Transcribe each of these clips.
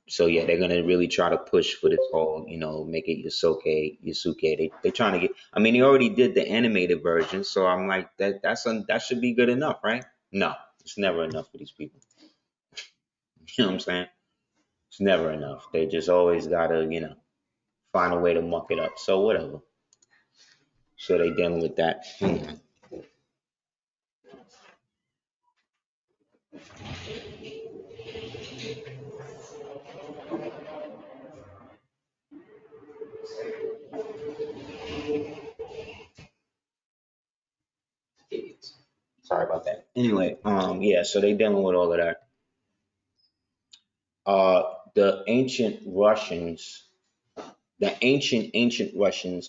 So yeah, they're gonna really try to push for this whole, make it Yasuke. They trying to get. I mean, they already did the animated version, so I'm like that should be good enough, right? No, it's never enough for these people. You know what I'm saying? It's never enough. They just always gotta, find a way to muck it up. So whatever. So they dealing with that. Sorry about that. Anyway, yeah, so they dealing with all of that. The ancient Russians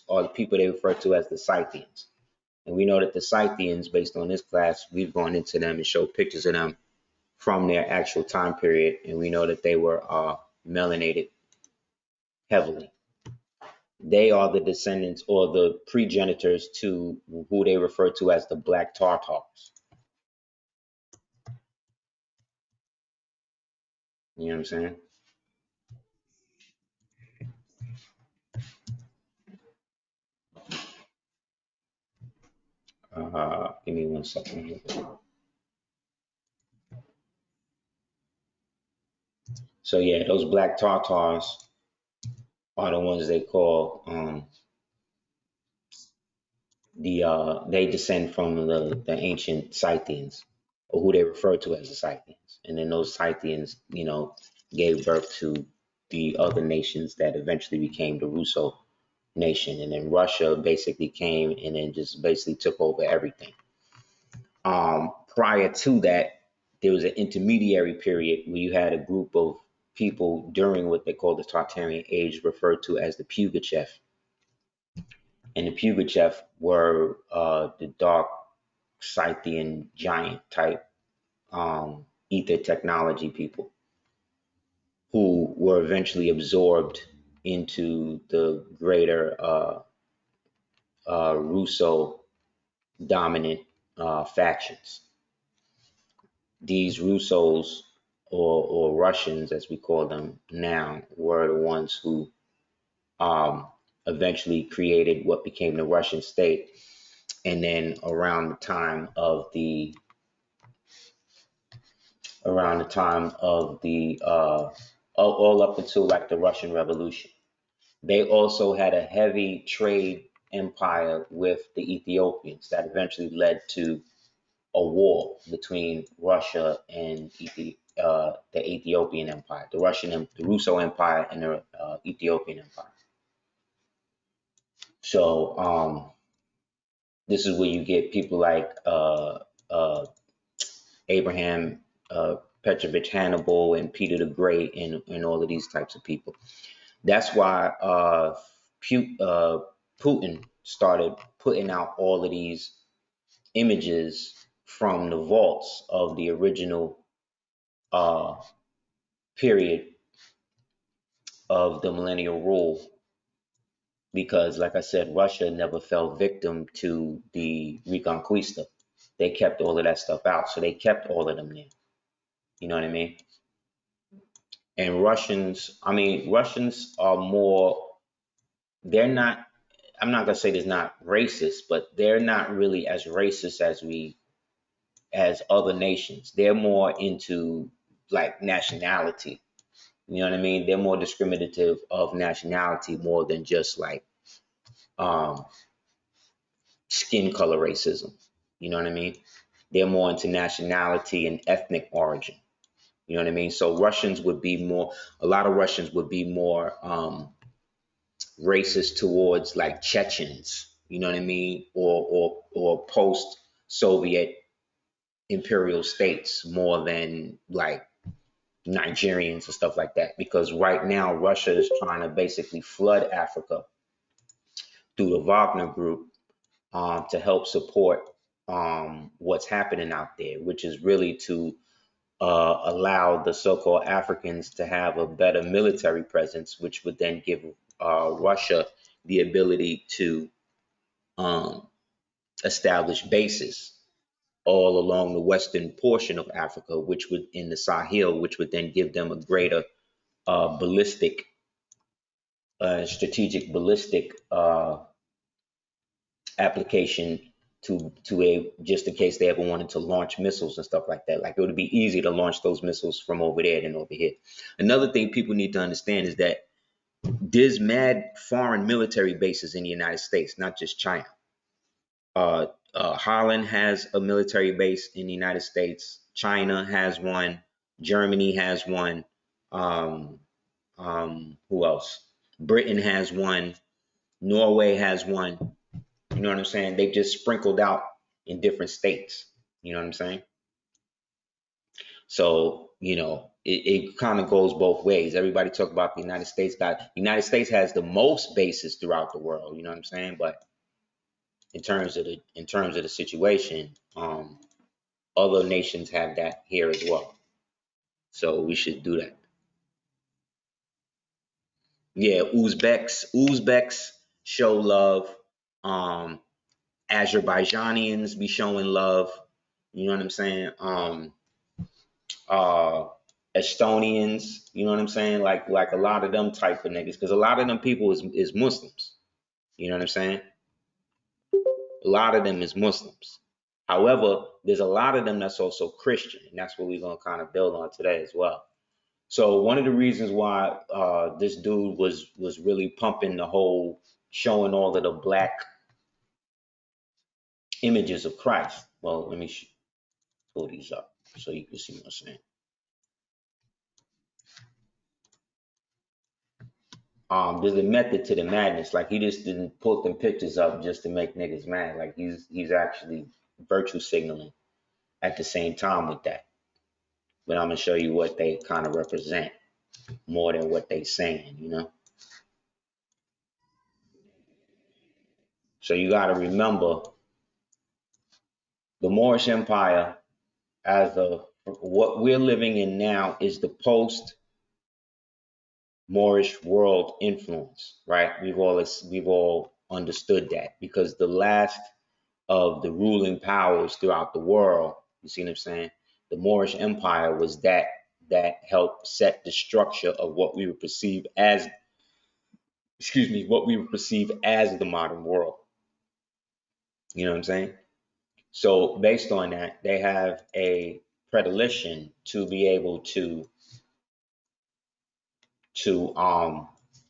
are the people they refer to as the Scythians. And we know that the Scythians, based on this class, we've gone into them and showed pictures of them from their actual time period. And we know that they were melanated heavily. They are the descendants or the progenitors to who they refer to as the Black Tartars. You know what I'm saying? Give me 1 second here. So yeah, those Black Tartars are the ones they call they descend from the ancient Scythians, or who they refer to as the Scythians. And then those Scythians, gave birth to the other nations that eventually became the Russo nation. And then Russia basically came and then just basically took over everything. Prior to that, there was an intermediary period where you had a group of people during what they call the Tartarian age, referred to as the Pugachev. And the Pugachev were the dark Scythian giant type ether technology people who were eventually absorbed into the greater Russo dominant factions. These Russos or Russians, as we call them now, were the ones who eventually created what became the Russian state. And then around the time of the all up until like the Russian Revolution, they also had a heavy trade empire with the Ethiopians that eventually led to a war between Russia and the Ethiopian Empire, the Russo Empire, and the Ethiopian Empire. So this is where you get people like Abraham Petrovich Hannibal and Peter the Great and all of these types of people. That's why Putin started putting out all of these images from the vaults of the original period of the millennial rule, because like I said, Russia never fell victim to the Reconquista. They kept all of that stuff out, so they kept all of them there. You know what I mean? And Russians are more, they're not, I'm not gonna say they're not racist, but they're not really as racist as other nations. They're more into like nationality. You know what I mean? They're more discriminative of nationality more than just like skin color racism. You know what I mean? They're more into nationality and ethnic origin. You know what I mean? So a lot of Russians would be more racist towards like Chechens, you know what I mean? Or post-Soviet imperial states more than like Nigerians and stuff like that. Because right now Russia is trying to basically flood Africa through the Wagner Group to help support what's happening out there, which is really to allow the so-called Africans to have a better military presence, which would then give Russia the ability to establish bases all along the western portion of Africa, which would in the Sahel, which would then give them a greater ballistic, strategic ballistic application to a, just in case they ever wanted to launch missiles and stuff like that. Like it would be easy to launch those missiles from over there than over here. Another thing people need to understand is that there's mad foreign military bases in the United States, not just China. Holland has a military base in the United States. China has one. Germany has one. Who else? Britain has one. Norway has one. You know what I'm saying? They just sprinkled out in different states. You know what I'm saying? So, it kind of goes both ways. Everybody talk about the United States. United States has the most bases throughout the world. You know what I'm saying? But in terms of the situation, other nations have that here as well. So we should do that. Yeah, Uzbeks show love. Azerbaijanians be showing love. You know what I'm saying? Estonians, you know what I'm saying? Like a lot of them type of niggas, because a lot of them people is Muslims. You know what I'm saying? A lot of them is Muslims. However, there's a lot of them that's also Christian, and that's what we're gonna kind of build on today as well. So one of the reasons why this dude was really pumping the whole, showing all of the black images of Christ. Well, let me pull these up so you can see what I'm saying. There's a method to the madness. Like he just didn't put them pictures up just to make niggas mad. Like he's actually virtue signaling at the same time with that. But I'm gonna show you what they kind of represent more than what they saying, So you gotta remember the Moorish Empire what we're living in now is the post Moorish world influence, right? We've all understood that, because the last of the ruling powers throughout the world, you see what I'm saying? The Moorish Empire was that helped set the structure of what we would perceive as, the modern world. You know what I'm saying? So based on that, they have a predilection to be able to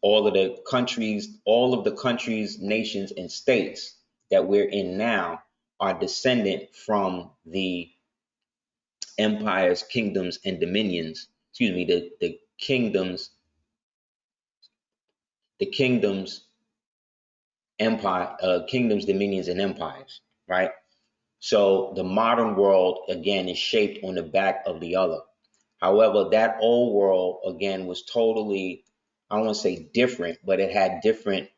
all of the countries, nations, and states that we're in now are descendant from the empires, kingdoms, and dominions. Excuse me, the kingdoms, kingdoms, dominions, and empires, right? So the modern world, again, is shaped on the back of the other. However, that old world, again, was totally, I don't want to say different, but it had different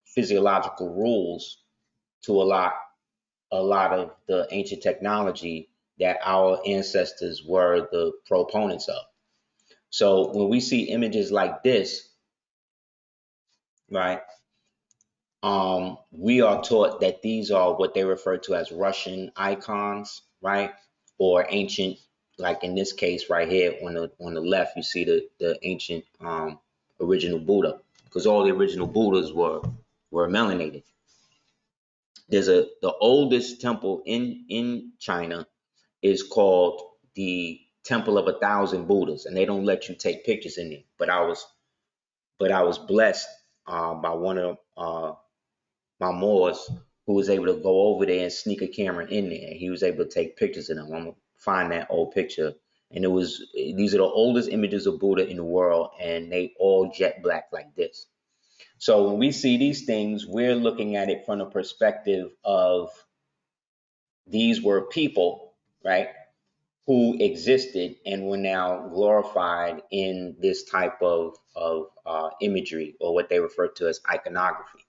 physiological rules to a lot of the ancient technology that our ancestors were the proponents of. So when we see images like this, right, we are taught that these are what they refer to as Russian icons, right, or ancient. Like in this case right here on the left, you see the ancient original Buddha, because all the original Buddhas were melanated. There's the oldest temple in China is called the Temple of 1,000 Buddhas, and they don't let you take pictures in there. But I was blessed by one of my Moors who was able to go over there and sneak a camera in there. He was able to take pictures of them. I'm gonna find that old picture. And these are the oldest images of Buddha in the world, and they all jet black like this. So when we see these things, we're looking at it from the perspective of these were people, right, who existed and were now glorified in this type of imagery, or what they refer to as iconography.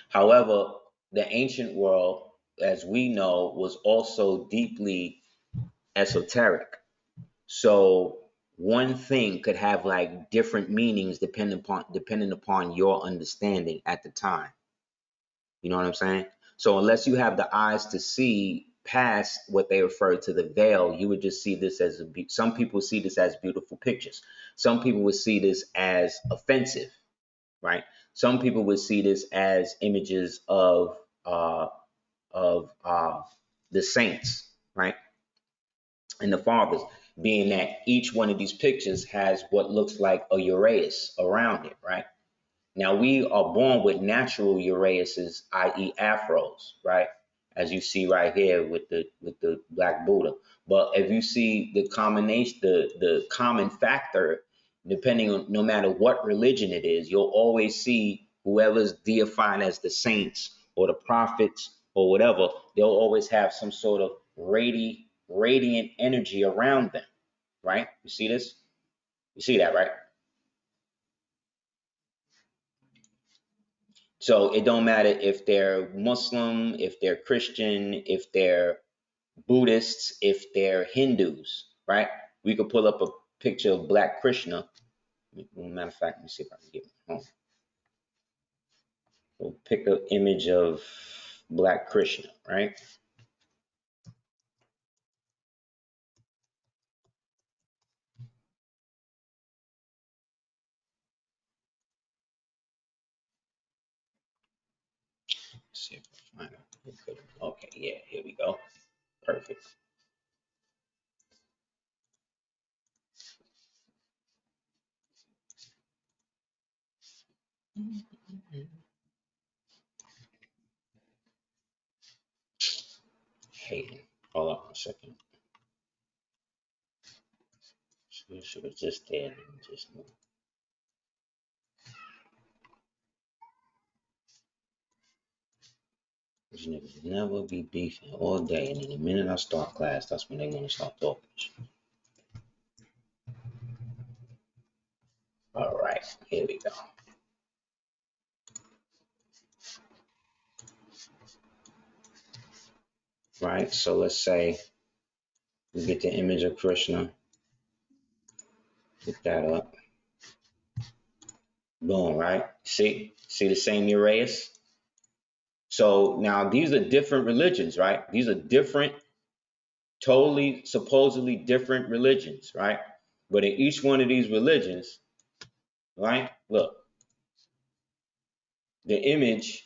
However, the ancient world, as we know, was also deeply esoteric. So one thing could have like different meanings depending upon your understanding at the time. You know what I'm saying? So unless you have the eyes to see past what they refer to the veil, you would just see this as some people see this as beautiful pictures. Some people would see this as offensive, right? Some people would see this as images of the saints, right, and the fathers, being that each one of these pictures has what looks like a Uraeus around it, right? Now, we are born with natural Uraeuses, i.e. afros, right? As you see right here with the black Buddha. But if you see the combination, the common factor, depending on no matter what religion it is, you'll always see whoever's deified as the saints or the prophets or whatever, they'll always have some sort of radiant energy around them, right? You see this? You see that, right? So it don't matter if they're Muslim, if they're Christian, if they're Buddhists, if they're Hindus, right? We could pull up a picture of Black Krishna. Matter of fact, let me see if I can get it home. We'll pick an image of Black Krishna, right? Let's see if I find it. Okay, yeah, here we go. Perfect. Hayden. Hold on a second. She was just there. Just these niggas never be beefing all day, and then the minute I start class, that's when they want to start talking. All right, here we go. Right, so let's say we get the image of Krishna, pick that up. Boom, right? See the same Uraeus? So now these are different religions, right? These are different, totally, supposedly different religions, right? But in each one of these religions, right? Look, the image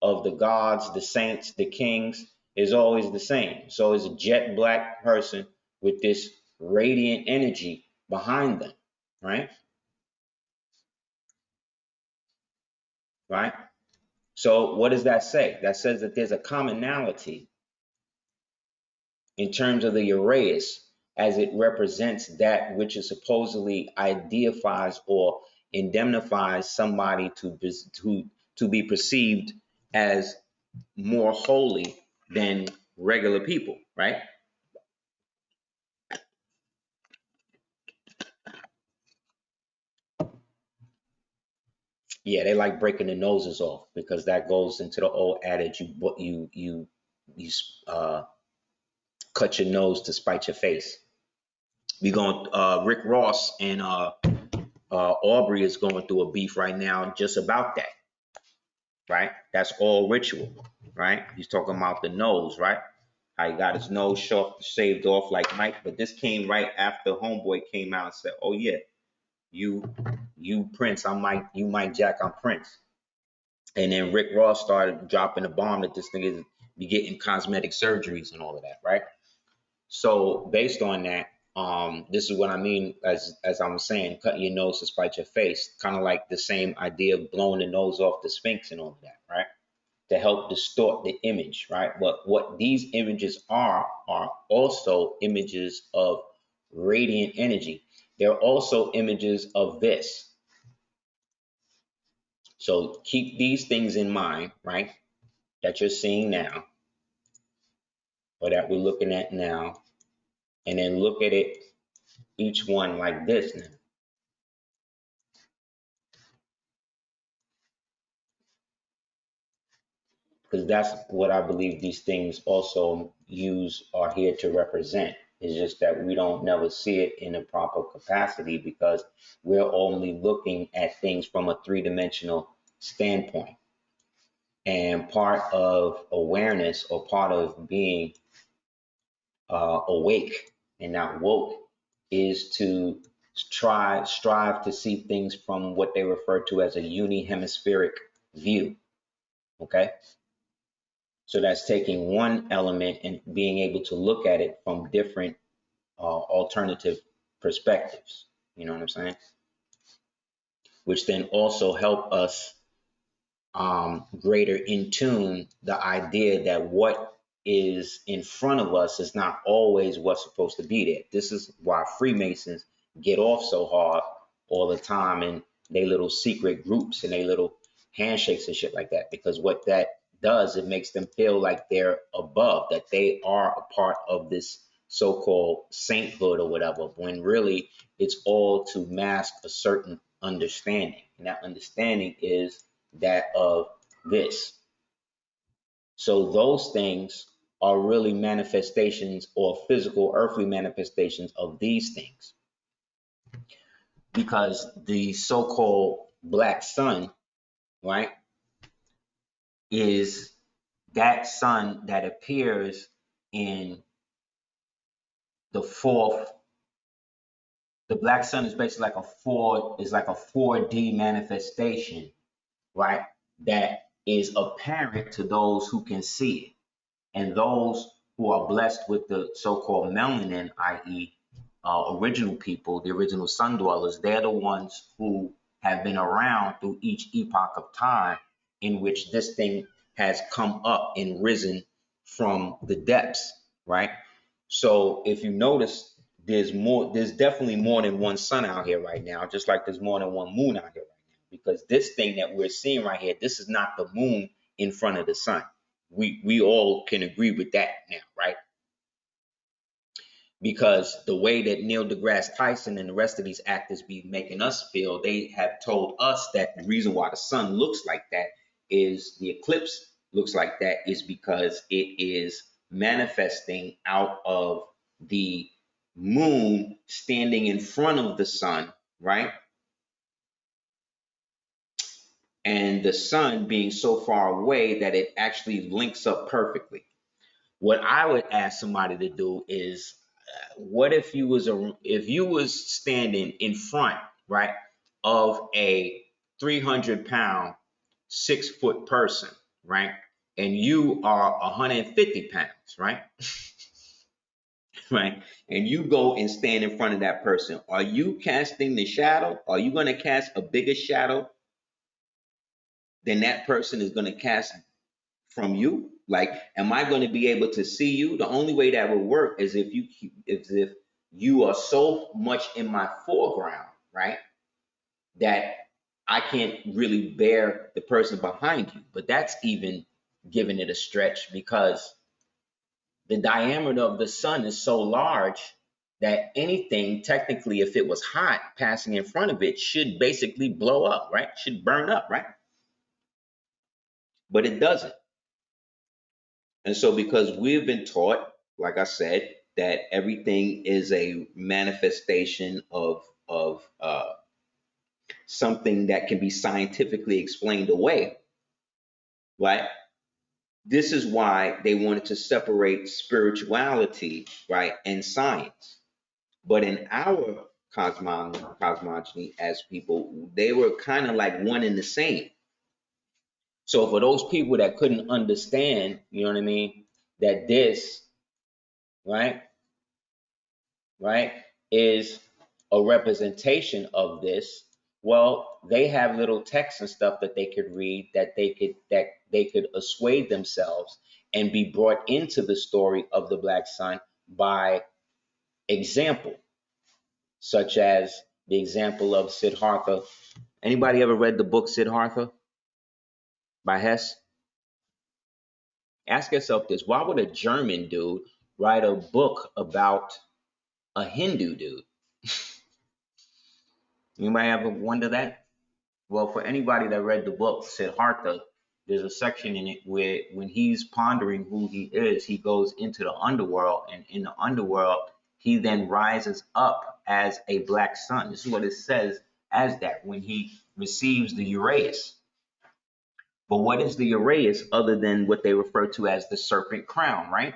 of the gods, the saints, the kings is always the same. So it's a jet black person with this radiant energy behind them, right? Right? So what does that say? That says that there's a commonality in terms of the Uraeus as it represents that which is supposedly ideifies or indemnifies somebody to be perceived as more holy than regular people, right? Yeah, they like breaking the noses off because that goes into the old adage: you cut your nose to spite your face. We going Rick Ross and Aubrey is going through a beef right now just about that, right? That's all ritual, right? He's talking about the nose, right? How he got his nose shaved off like Mike, but this came right after Homeboy came out and said, "Oh yeah, you Prince, you Mike Jack, I'm Prince." And then Rick Ross started dropping a bomb that this nigga be getting cosmetic surgeries and all of that, right? So based on that, this is what I mean as I was saying, cutting your nose to spite your face, kind of like the same idea of blowing the nose off the Sphinx and all of that, right? To help distort the image, right? But what these images are also images of radiant energy. They're also images of this. So keep these things in mind, right? That you're seeing now, or that we're looking at now, and then look at it, each one like this now. Because that's what I believe these things also are here to represent. It's just that we don't never see it in a proper capacity because we're only looking at things from a three-dimensional standpoint. And part of awareness or part of being awake and not woke, is to strive to see things from what they refer to as a unihemispheric view. Okay, so that's taking one element and being able to look at it from different alternative perspectives. You know what I'm saying? Which then also help us greater in tune the idea that what is in front of us is not always what's supposed to be there. This is why Freemasons get off so hard all the time in they little secret groups and they little handshakes and shit like that, because what that does, it makes them feel like they're above, that they are a part of this so-called sainthood or whatever, when really it's all to mask a certain understanding, and that understanding is that of this. So those things are really manifestations or physical earthly manifestations of these things, because the so-called black sun, right, is that sun that appears in the fourth. The black sun is basically like a 4D manifestation, right? That is apparent to those who can see it. And those who are blessed with the so-called melanin, i.e., original people, the original sun dwellers, they're the ones who have been around through each epoch of time in which this thing has come up and risen from the depths, right? So if you notice, there's definitely more than one sun out here right now, just like there's more than one moon out here right now, because this thing that we're seeing right here, this is not the moon in front of the sun. We all can agree with that now, right? Because the way that Neil deGrasse Tyson and the rest of these actors be making us feel, they have told us that the reason why the sun looks like that is the eclipse looks like that is because it is manifesting out of the moon standing in front of the sun, right? And the sun being so far away that it actually links up perfectly. What I would ask somebody to do is, what if you was standing in front, right, of a 300-pound, 6-foot person, right, and you are 150 pounds, right, right, and you go and stand in front of that person. Are you casting the shadow? Are you going to cast a bigger shadow than that person is going to cast from you? Like, am I going to be able to see you? The only way that will work is if you are so much in my foreground, right, that I can't really bear the person behind you. But that's even giving it a stretch, because the diameter of the sun is so large that anything, technically, if it was hot, passing in front of it should basically blow up, right? Should burn up, right? But it doesn't. And so because we've been taught, like I said, that everything is a manifestation of something that can be scientifically explained away, right? This is why they wanted to separate spirituality, right, and science. But in our cosmogony as people, they were kind of like one and the same. So for those people that couldn't understand, you know what I mean, that this, right, right, is a representation of this, well, they have little texts and stuff that they could read, that they could assuade themselves and be brought into the story of the black sun by example, such as the example of Siddhartha. Anybody ever read the book Siddhartha by Hess? Ask yourself this: why would a German dude write a book about a Hindu dude? Anybody ever wonder that? Well, for anybody that read the book Siddhartha, there's a section in it where when he's pondering who he is, he goes into the underworld, and in the underworld, he then rises up as a black sun. This is what it says as that when he receives the Uraeus. But what is the Uraeus other than what they refer to as the serpent crown, right?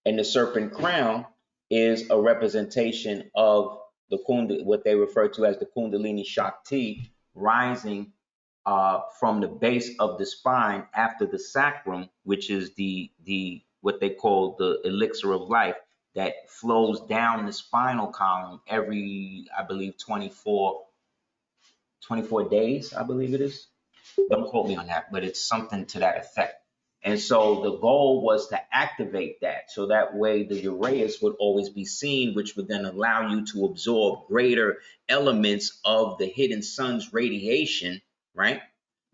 And the serpent crown is a representation of the what they refer to as the Kundalini Shakti, rising from the base of the spine after the sacrum, which is the what they call the elixir of life, that flows down the spinal column every, I believe, 24 days, I believe it is. Don't quote me on that, but it's something to that effect. And so the goal was to activate that, so that way the Uraeus would always be seen, which would then allow you to absorb greater elements of the hidden sun's radiation, right?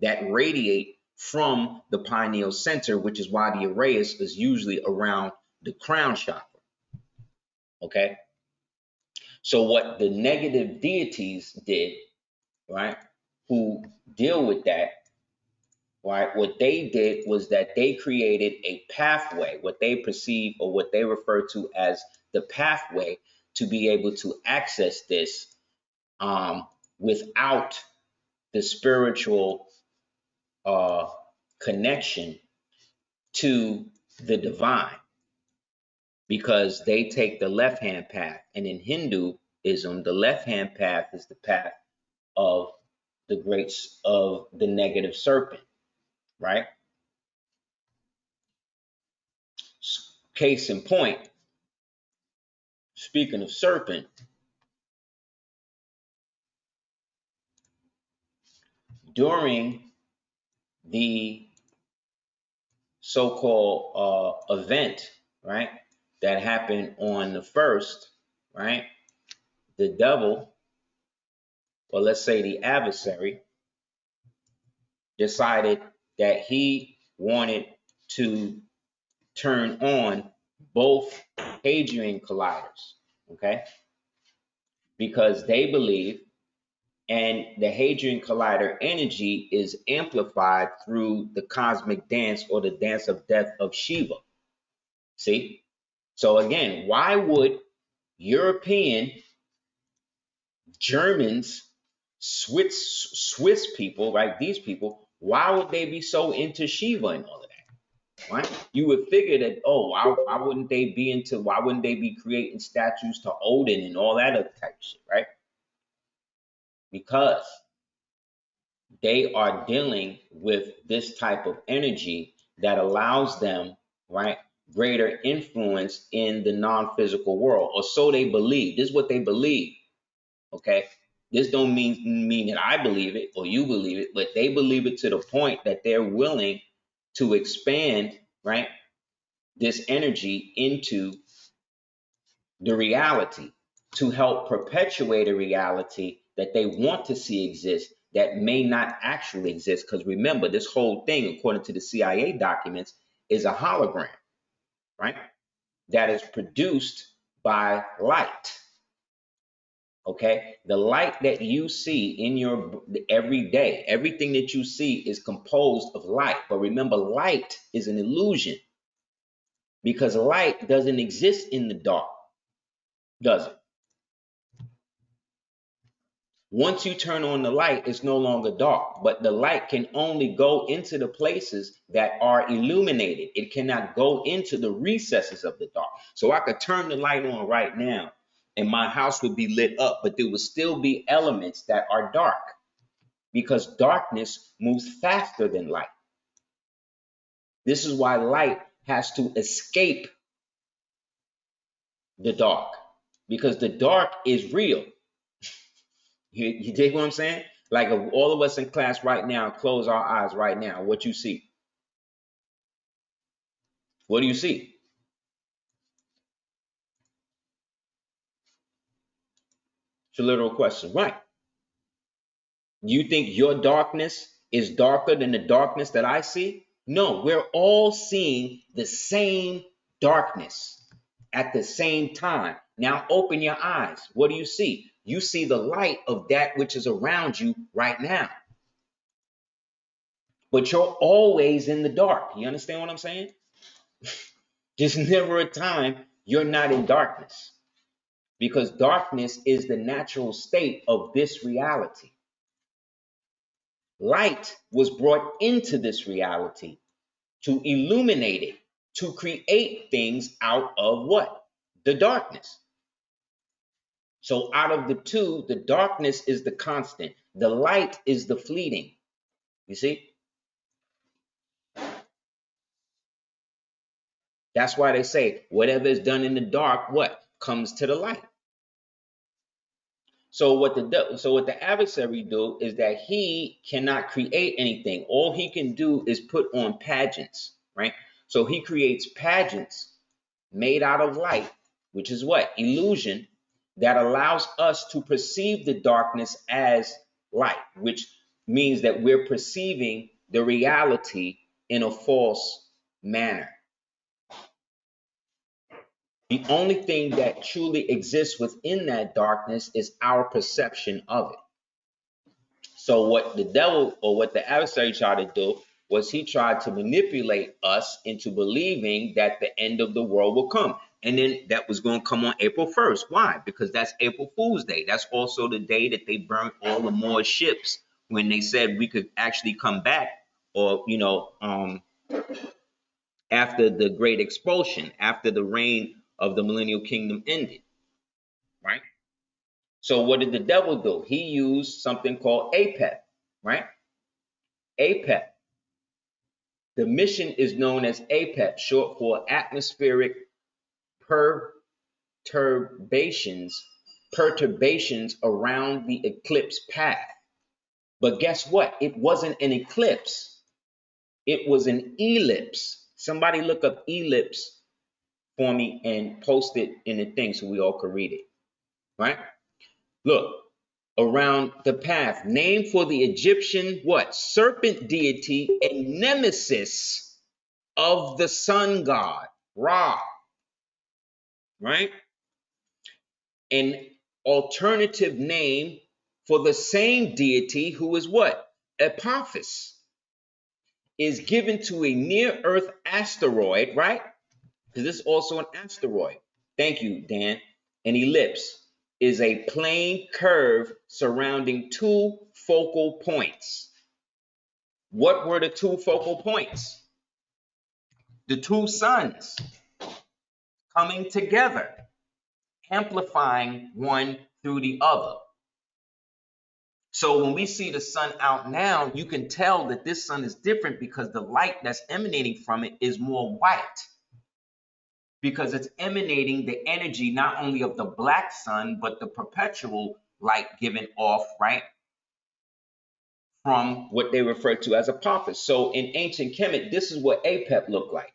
That radiate from the pineal center, which is why the Uraeus is usually around the crown chakra. Okay. So what the negative deities did, right, who deal with that, right, what they did was that they created a pathway, what they perceive or what they refer to as the pathway, to be able to access this without the spiritual connection to the divine, because they take the left-hand path. And in Hinduism, the left-hand path is the path of the negative serpent, right? Case in point, speaking of serpent, during the so-called event, right, that happened on the 1st, right, the devil, or let's say the adversary, decided that he wanted to turn on both Hadrian colliders, okay, because they believe, and the Hadrian Collider energy is amplified through the cosmic dance, or the dance of death of Shiva. See? So again, why would European, Germans, Swiss people, right? These people, why would they be so into Shiva and all of that? Right? You would figure that, oh, why wouldn't they be creating statues to Odin and all that other type of shit, right? Because they are dealing with this type of energy that allows them, right, greater influence in the non-physical world, or so they believe. This is what they believe, okay? This don't mean that I believe it or you believe it, but they believe it to the point that they're willing to expand, right, this energy into the reality, to help perpetuate a reality that they want to see exist that may not actually exist. Because remember, this whole thing, according to the CIA documents, is a hologram, right? That is produced by light. Okay, the light that you see in your every day, everything that you see is composed of light. But remember, light is an illusion, because light doesn't exist in the dark, does it? Once you turn on the light, it's no longer dark, but the light can only go into the places that are illuminated. It cannot go into the recesses of the dark. So I could turn the light on right now and my house would be lit up, but there would still be elements that are dark, because darkness moves faster than light. This is why light has to escape the dark, because the dark is real. You dig what I'm saying? Like, if all of us in class right now close our eyes right now, what you see? What do you see? It's a literal question, right? You think your darkness is darker than the darkness that I see? No, we're all seeing the same darkness at the same time. Now open your eyes. What do you see? You see the light of that which is around you right now. But you're always in the dark. You understand what I'm saying? There's never a time you're not in darkness, because darkness is the natural state of this reality. Light was brought into this reality to illuminate it, to create things out of what? The darkness. So out of the two, the darkness is the constant. The light is the fleeting. You see? That's why they say whatever is done in the dark, what? Comes to the light. So what the adversary do is that he cannot create anything. All he can do is put on pageants, right? So he creates pageants made out of light, which is what? Illusion, that allows us to perceive the darkness as light, which means that we're perceiving the reality in a false manner. The only thing that truly exists within that darkness is our perception of it. So what the devil, or what the adversary tried to do, was he tried to manipulate us into believing that the end of the world will come. And then that was going to come on April 1st. Why? Because that's April Fool's Day. That's also the day that they burnt all the Moorish ships, when they said we could actually come back, or, after the great expulsion, after the reign of the millennial kingdom ended, right? So what did the devil do? He used something called APEP, right? APEP. The mission is known as APEP, short for atmospheric perturbations around the eclipse path. But guess what? It wasn't an eclipse. It was an ellipse. Somebody look up ellipse for me and post it in the thing so we all can read it, right? Look, around the path, named for the Egyptian what? Serpent deity and nemesis of the sun god, Ra, right? An alternative name for the same deity, who is what? Apophis, is given to a near-Earth asteroid, right? Because this is also an asteroid. Thank you, Dan. An ellipse is a plane curve surrounding two focal points. What were the two focal points? The two suns coming together, amplifying one through the other. So when we see the sun out now, you can tell that this sun is different because the light that's emanating from it is more white, because it's emanating the energy not only of the black sun, but the perpetual light given off, right, from what they refer to as Apophis. So in ancient Kemet, this is what APEP looked like,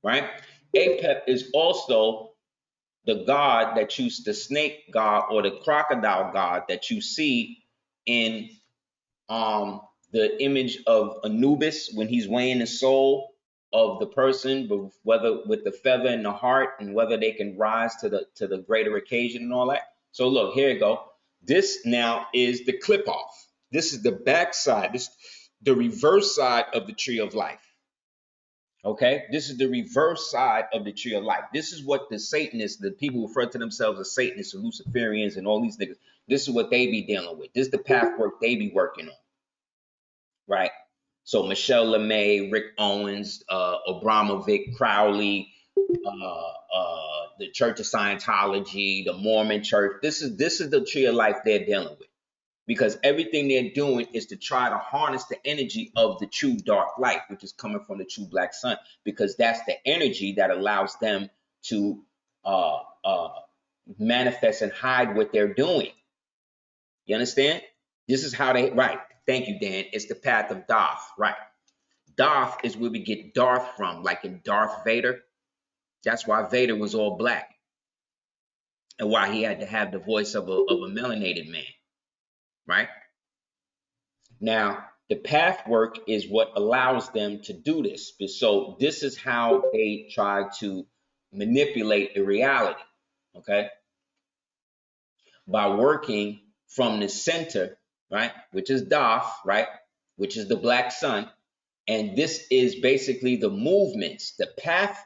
right? APEP is also the god that the snake god or the crocodile god that you see in the image of Anubis when he's weighing the soul of the person, but whether with the feather in the heart, and whether they can rise to the greater occasion and all that. So look, here you go. This now is the clip off. This is the back side. This the reverse side of the tree of life. Okay, this is the reverse side of the tree of life. This is what the Satanists, the people who refer to themselves as Satanists and Luciferians and all these niggas, this is what they be dealing with. This is the path work they be working on, right? So Michelle LeMay, Rick Owens, Abramovic, Crowley, the Church of Scientology, the Mormon Church. This is the tree of life they're dealing with, because everything they're doing is to try to harness the energy of the true dark light, which is coming from the true black sun, because that's the energy that allows them to manifest and hide what they're doing. You understand? This is how they, right. Thank you, Dan. It's the path of Darth, right? Darth is where we get Darth from, like in Darth Vader. That's why Vader was all black, and why he had to have the voice of a melanated man, right? Now, the path work is what allows them to do this. So this is how they try to manipulate the reality, okay? By working from the center, right, which is Darth, right, which is the black sun. And this is basically the movements, the path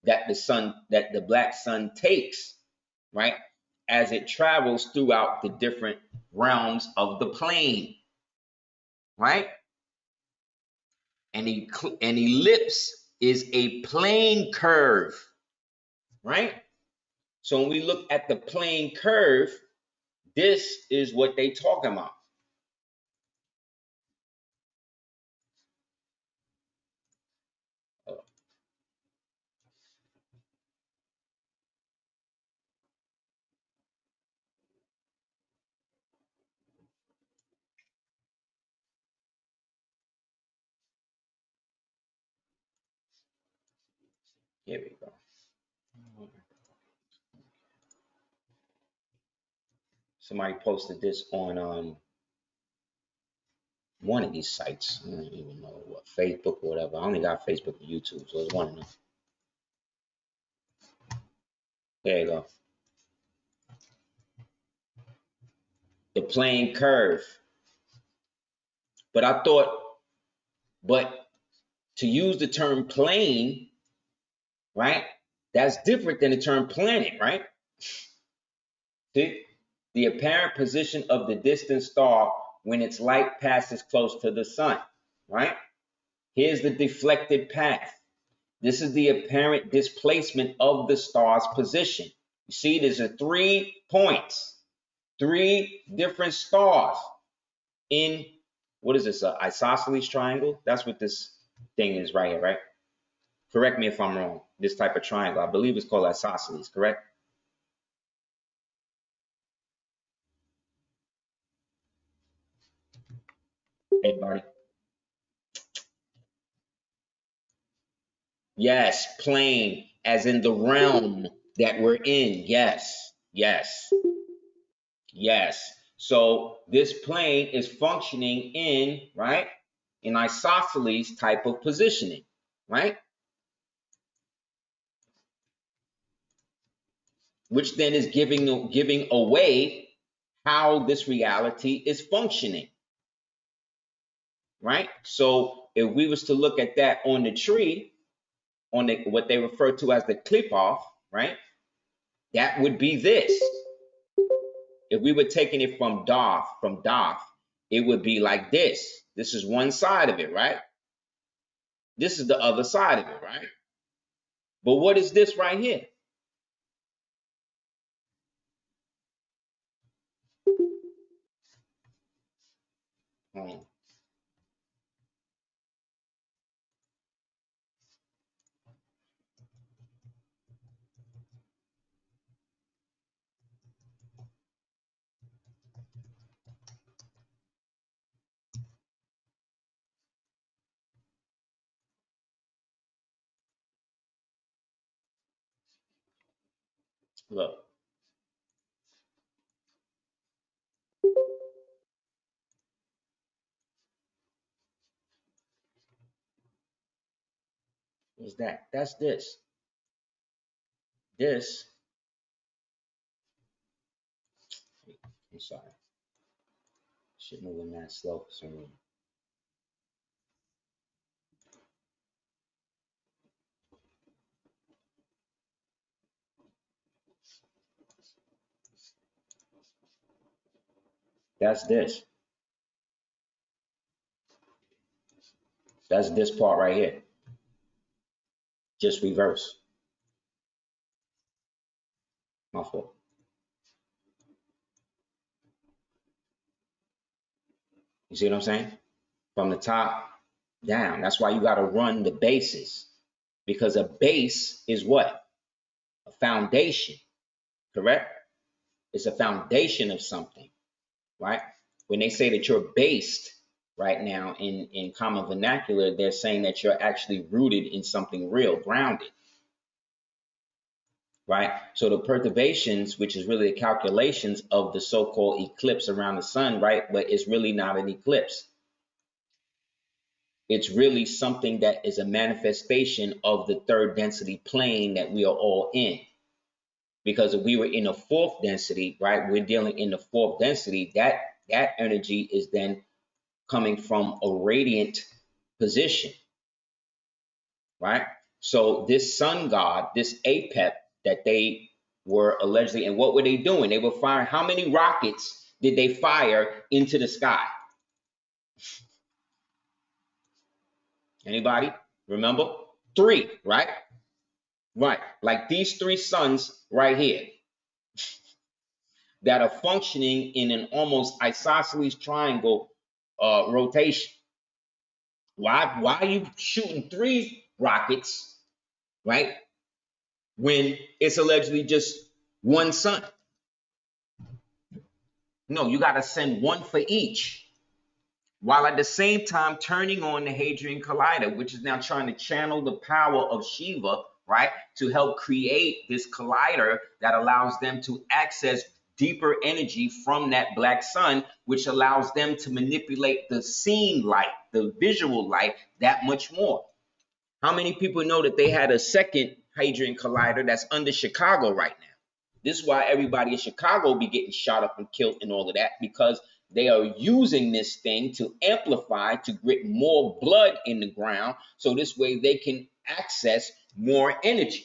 that the black sun takes, right, as it travels throughout the different realms of the plane, right? An ellipse is a plane curve, right? So when we look at the plane curve, this is what they talking about. Here we go. Somebody posted this on one of these sites. I don't even know what, Facebook or whatever. I only got Facebook and YouTube, so it's one of them. There you go. The plane curve. But I thought, but to use the term plane, right? That's different than the term planet, right? See? The apparent position of the distant star when its light passes close to the sun, right? Here's the deflected path. This is the apparent displacement of the star's position. You see, there's 3 points, 3 different stars in, what is this, an isosceles triangle? That's what this thing is right here, right? Correct me if I'm wrong. This type of triangle, I believe it's called isosceles, correct? Anybody? Yes, plane, as in the realm that we're in. Yes, yes, yes. So this plane is functioning in, right, an isosceles type of positioning, right? Which then is giving away how this reality is functioning, right? So if we was to look at that on the tree, on the, what they refer to as the clip off, right? That would be this. If we were taking it from Doth, it would be like this. This is one side of it, right? This is the other side of it, right? But what is this right here? Look. What's that? That's this. This. I'm sorry. Shit moving that slow for some reason. That's this. That's this part right here. Just reverse. My fault. You see what I'm saying? From the top down. That's why you got to run the bases. Because a base is what? A foundation. Correct? It's a foundation of something. Right? When they say that you're based right now in common vernacular, they're saying that you're actually rooted in something real, grounded. Right? So the perturbations, which is really the calculations of the so-called eclipse around the sun, right? But it's really not an eclipse. It's really something that is a manifestation of the 3rd density plane that we are all in. Because if we were in a 4th density, right, we're dealing in the 4th density, that energy is then coming from a radiant position, right? So this sun god, this APEP that they were allegedly, and what were they doing? They were firing, how many rockets did they fire into the sky? Anybody remember? 3, right? Right. Like these 3 suns right here that are functioning in an almost isosceles triangle rotation. Why are you shooting 3 rockets, right? When it's allegedly just 1 sun? No, you got to send 1 for each, while at the same time turning on the Hadrian Collider, which is now trying to channel the power of Shiva, right, to help create this collider that allows them to access deeper energy from that black sun, which allows them to manipulate the seen light, the visual light, that much more. How many people know that they had a second Hadrian Collider that's under Chicago right now? This is why everybody in Chicago be getting shot up and killed and all of that, because they are using this thing to amplify, to get more blood in the ground, so this way they can access more energy.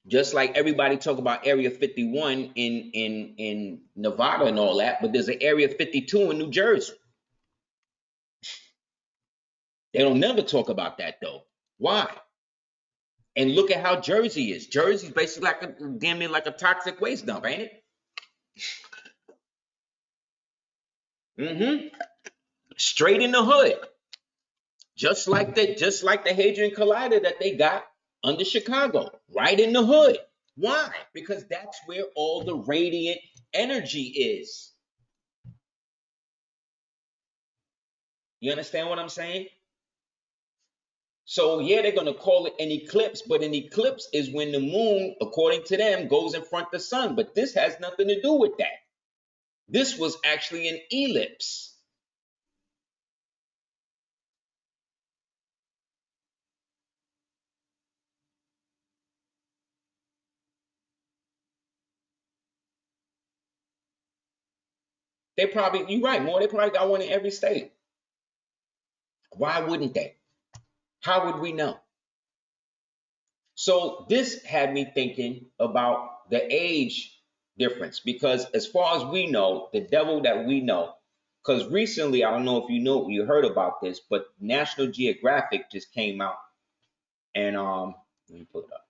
Just like everybody talk about Area 51 in Nevada and all that, but there's an Area 52 in New Jersey. They don't never talk about that though. Why? And look at how Jersey is. Jersey's basically like a damn near like a toxic waste dump, ain't it? Straight in the hood. Just like the Hadrian Collider that they got under Chicago, right in the hood. Why? Because that's where all the radiant energy is. You understand what I'm saying? So yeah, they're gonna call it an eclipse, but an eclipse is when the moon, according to them, goes in front of the sun. But this has nothing to do with that. This was actually an ellipse. They probably, you're right, more. They probably got one in every state. Why wouldn't they? How would we know? So this had me thinking about the age difference, because as far as we know, the devil that we know, because recently, I don't know if you heard about this, but National Geographic just came out and let me pull it up.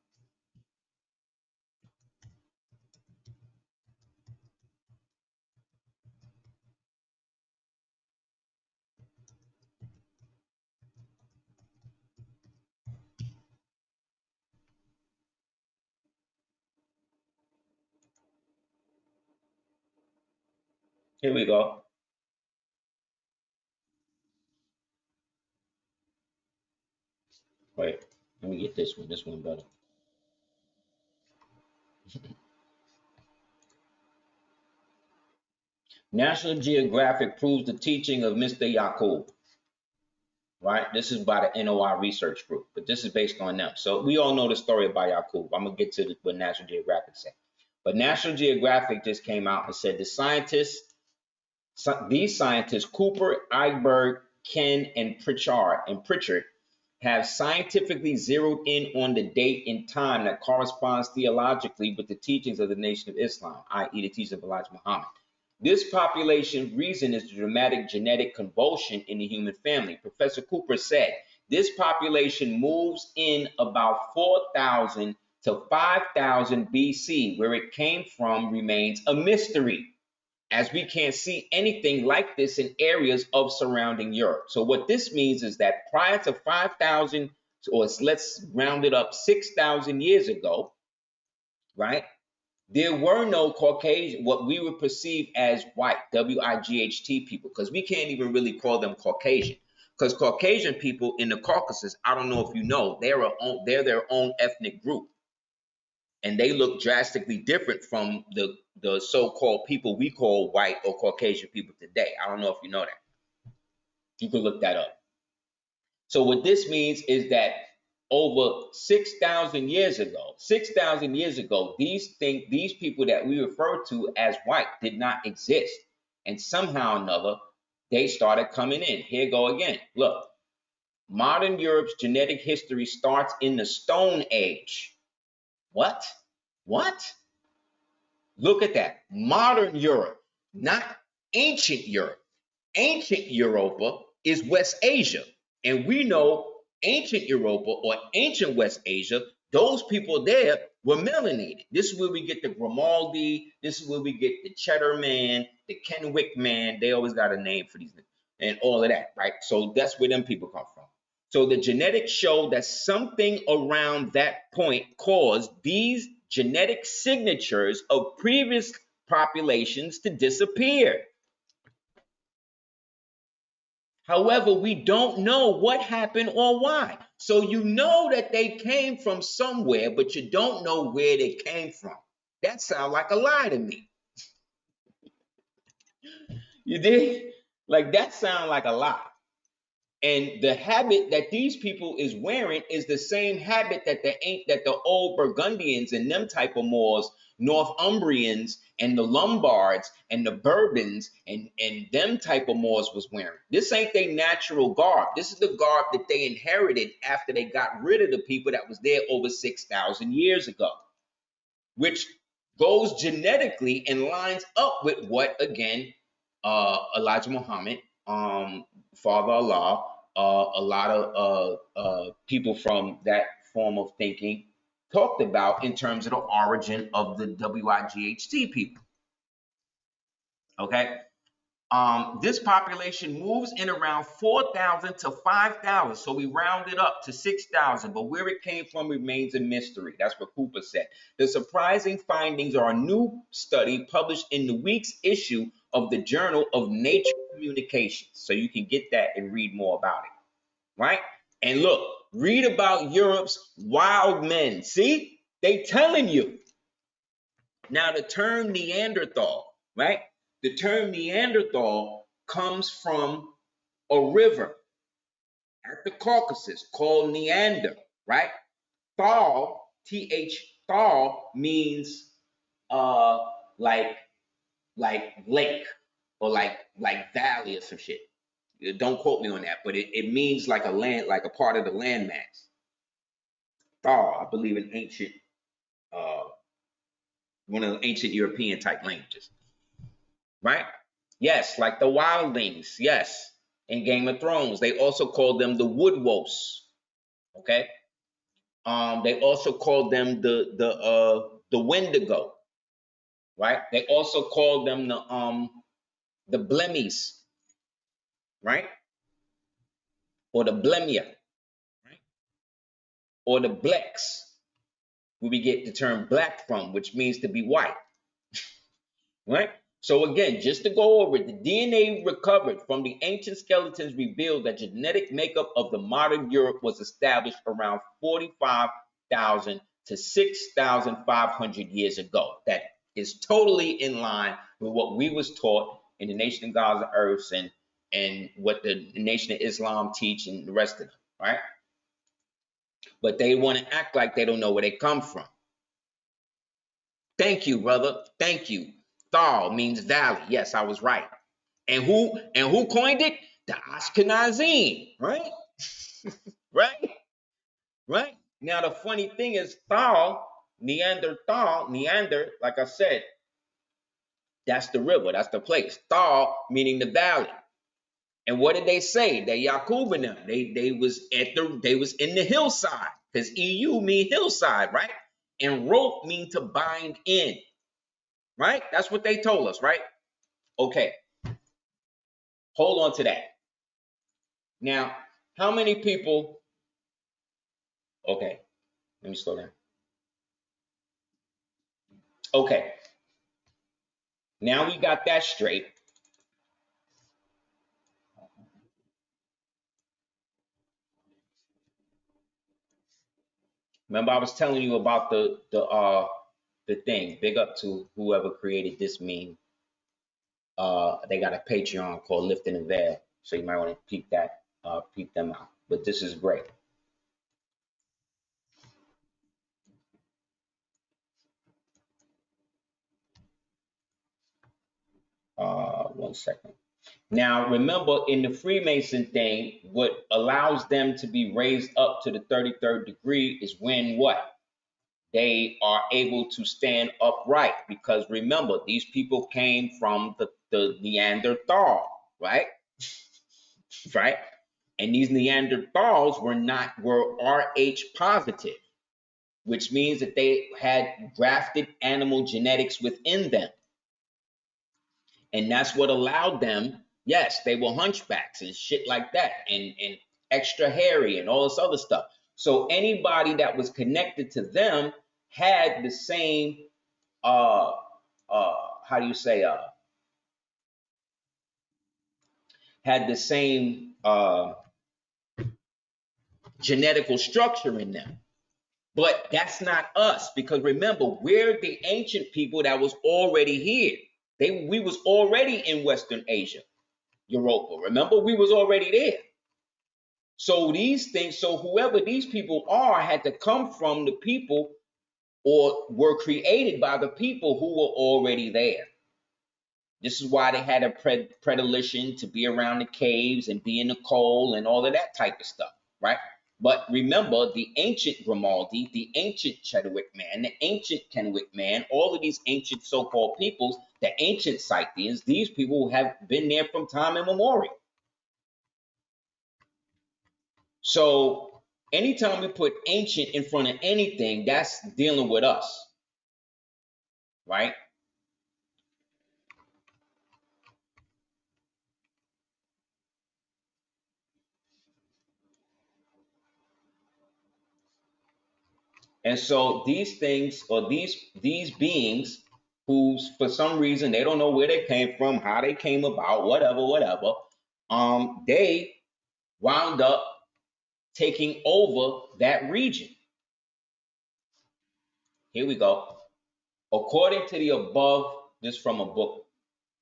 Here we go. Wait, let me get this one. This one better. National Geographic proves the teaching of Mr. Yakub. Right? This is by the NOI research group, but this is based on them. So we all know the story about Yakub. I'm gonna get to what National Geographic said. But National Geographic just came out and said these scientists, Cooper, Eichberg, Ken, and Pritchard, have scientifically zeroed in on the date and time that corresponds theologically with the teachings of the Nation of Islam, i.e. the teachings of Elijah Muhammad. This population reason is the dramatic genetic convulsion in the human family. Professor Cooper said, this population moves in about 4,000 to 5,000 BC. Where it came from remains a mystery, as we can't see anything like this in areas of surrounding Europe. So what this means is that prior to 5,000, or let's round it up, 6,000 years ago, right? There were no Caucasian, what we would perceive as white, W-I-G-H-T people, because we can't even really call them Caucasian. Because Caucasian people in the Caucasus, I don't know if you know, they're their own ethnic group. And they look drastically different from the so-called people we call white or Caucasian people today. I don't know if you know that. You can look that up. So what this means is that over 6,000 years ago, these people that we refer to as white did not exist. And somehow or another, they started coming in. Here go again. Look, modern Europe's genetic history starts in the Stone Age. What? What? Look at that. Modern Europe, not ancient Europe. ancient Europa is West Asia. And we know ancient Europa or ancient West Asia, those people there were melanated. This is where we get the Grimaldi, this is where we get the Cheddar Man, the Kenwick Man. They always got a name for these and all of that, right? So that's where them people come from. So the genetics show that something around that point caused these genetic signatures of previous populations to disappear. However, we don't know what happened or why. So you know that they came from somewhere, but you don't know where they came from. That sounds like a lie to me. You did? Like that sounds like a lie. And the habit that these people is wearing is the same habit that the old Burgundians and them type of Moors, Northumbrians and the Lombards and the Bourbons and them type of Moors was wearing. This ain't their natural garb. This is the garb that they inherited after they got rid of the people that was there over 6,000 years ago, which goes genetically and lines up with what, again, Elijah Muhammad, Father Allah, a lot of people from that form of thinking talked about in terms of the origin of the WIGHT people. Okay. This population moves in around 4,000 to 5,000. So we round it up to 6,000, but where it came from remains a mystery. That's what Cooper said. The surprising findings are a new study published in the week's issue of the Journal of Nature Communications. So you can get that and read more about it, right? And look, read about Europe's wild men. See, they telling you. Now the term Neanderthal, right? The term Neanderthal comes from a river at the Caucasus called Neander, right? Thal, Thal means like lake or like valley or some shit. Don't quote me on that, but it means like a land, like a part of the landmass. Thal, I believe in ancient one of the ancient European type languages. Right? Yes, like the wildlings. Yes, in Game of Thrones, they also called them the woodwolves. Okay. They also called them the Wendigo. Right? They also called them the Blemmies. Right? Or the Blemia. Right? Or the Blacks, where we get the term black from, which means to be white. Right? So again, just to go over it, the DNA recovered from the ancient skeletons revealed that genetic makeup of the modern Europe was established around 45,000 to 6,500 years ago. That is totally in line with what we was taught in the Nation of Gods and Earths and what the Nation of Islam teach and the rest of them, right? But they want to act like they don't know where they come from. Thank you, brother. Thank you. Thal means valley. Yes, I was right. And who coined it? The Ashkenazim, right? Right? Right? Now the funny thing is Thal, Neanderthal, Neander, like I said, that's the river, that's the place. Thal meaning the valley. And what did they say? That Yakub and them, they was in the hillside, because EU mean hillside, right? And rope mean to bind in. Right? That's what they told us, right? Okay. Hold on to that. Now, how many people? Okay. Let me slow down. Okay. Now we got that straight. Remember, I was telling you about the thing. Big up to whoever created this meme. They got a Patreon called Lifting the Veil, so you might want to peep them out. But this is great. One second. Now, remember, in the Freemason thing, what allows them to be raised up to the 33rd degree is when what? They are able to stand upright. Because remember, these people came from the Neanderthal, right? right? And these Neanderthals were Rh positive, which means that they had grafted animal genetics within them. And that's what allowed them, yes, they were hunchbacks and shit like that, and extra hairy and all this other stuff. So anybody that was connected to them had the same how do you say had the same genetical structure in them. But that's not us, because remember, we're the ancient people that was already here. We was already in Western Asia, Europa. Remember, we was already there. So these things, so whoever these people are had to come from the people or were created by the people who were already there. This is why they had a predilection to be around the caves and be in the coal and all of that type of stuff, right? But remember, the ancient Grimaldi, the ancient Chedwick man, the ancient Kenwick man, all of these ancient so-called peoples, the ancient Scythians, these people have been there from time immemorial. So anytime we put ancient in front of anything, that's dealing with us, right? And so these things, or these beings, who for some reason they don't know where they came from, how they came about, whatever, they wound up taking over that region. Here we go. According to the above, this is from a book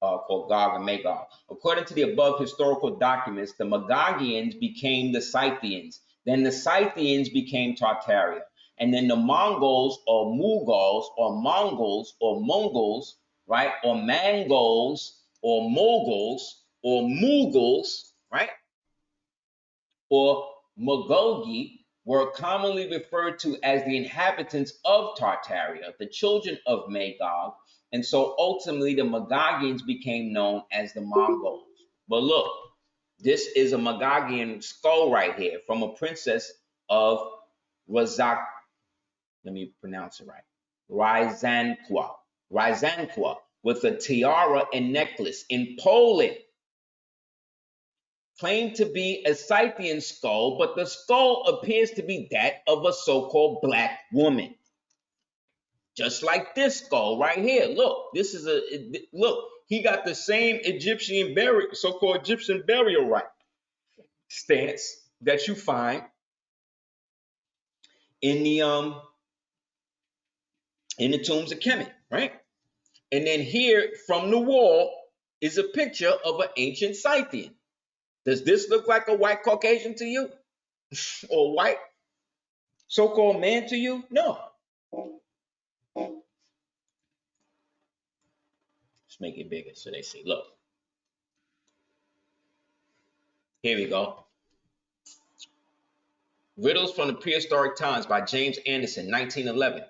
called Gog and Magog. According to the above historical documents, the Magagians became the Scythians. Then the Scythians became Tartaria. And then the Mongols or Mughals or Mongols or Mongols, right? Or Mongols or Moguls or Mughals, right? Or Mogogi were commonly referred to as the inhabitants of Tartaria, the children of Magog, and so ultimately the Magagians became known as the Mongols. But look, this is a Magagian skull right here from a princess of Razak, let me pronounce it right, Ryazanqua, with a tiara and necklace in Poland. Claimed to be a Scythian skull, but the skull appears to be that of a so-called black woman. Just like this skull right here. Look, this is look, he got the same Egyptian burial, so-called Egyptian burial right stance that you find in the tombs of Kemet, right? And then here from the wall is a picture of an ancient Scythian. Does this look like a white Caucasian to you? Or white so-called man to you? No. Let's make it bigger so they see. Look. Here we go. Riddles from the Prehistoric Times by James Anderson, 1911.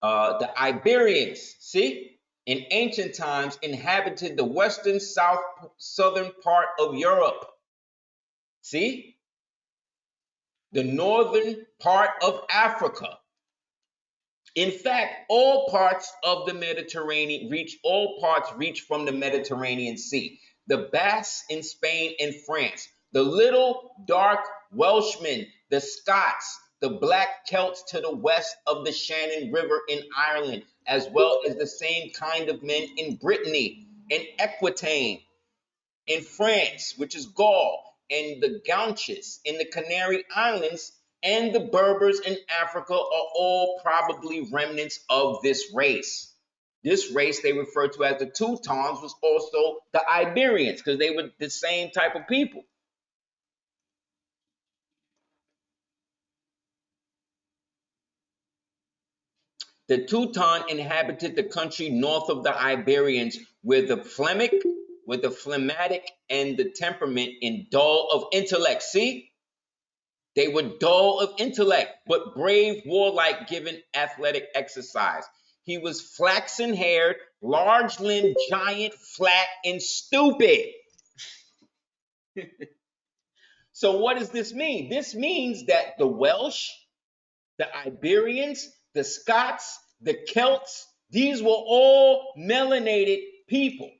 The Iberians, see, in ancient times inhabited the western southern part of Europe. See? The northern part of Africa. In fact, all parts reach from the Mediterranean Sea. The Basques in Spain and France, the little dark Welshmen, the Scots, the black Celts to the west of the Shannon River in Ireland, as well as the same kind of men in Brittany, in Aquitaine, in France, which is Gaul, and the Gaunches in the Canary Islands, and the Berbers in Africa are all probably remnants of this race. This race they refer to as the Teutons was also the Iberians, because they were the same type of people. The Teuton inhabited the country north of the Iberians, where the phlegmatic and the temperament in dull of intellect. See? They were dull of intellect, but brave, warlike, given athletic exercise. He was flaxen-haired, large-limbed, giant, flat, and stupid. So what does this mean? This means that the Welsh, the Iberians, the Scots, the Celts, these were all melanated people.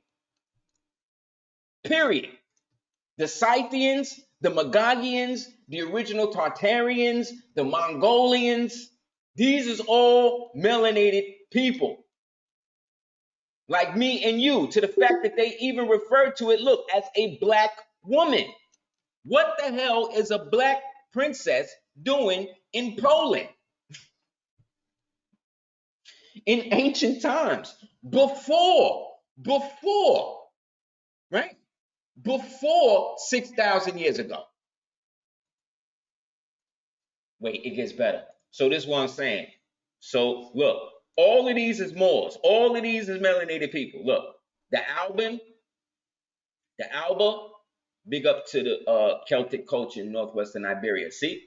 Period. The Scythians, the Magagians, the original Tartarians, the Mongolians, these is all melanated people. Like me and you, to the fact that they even refer to it, look, as a black woman. What the hell is a black princess doing in Poland in ancient times? Before, right? Before 6,000 years ago. Wait, it gets better. So this is what I'm saying. So look, all of these is Moors. All of these is melanated people. Look, the Alba, big up to the Celtic culture in northwestern Iberia. See?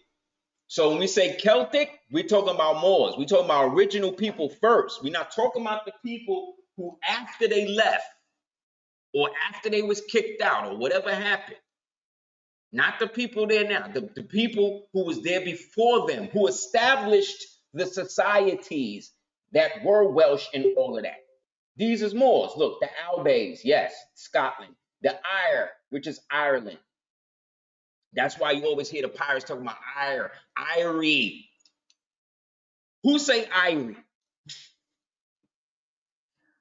So when we say Celtic, we're talking about Moors. We're talking about original people first. We're not talking about the people who after they left or after they was kicked out or whatever happened. Not the people there now, the people who was there before them, who established the societies that were Welsh and all of that. These is Moors. Look, the Albes, yes, Scotland. The Ire, which is Ireland. That's why you always hear the pirates talking about Irie. Who say Irie?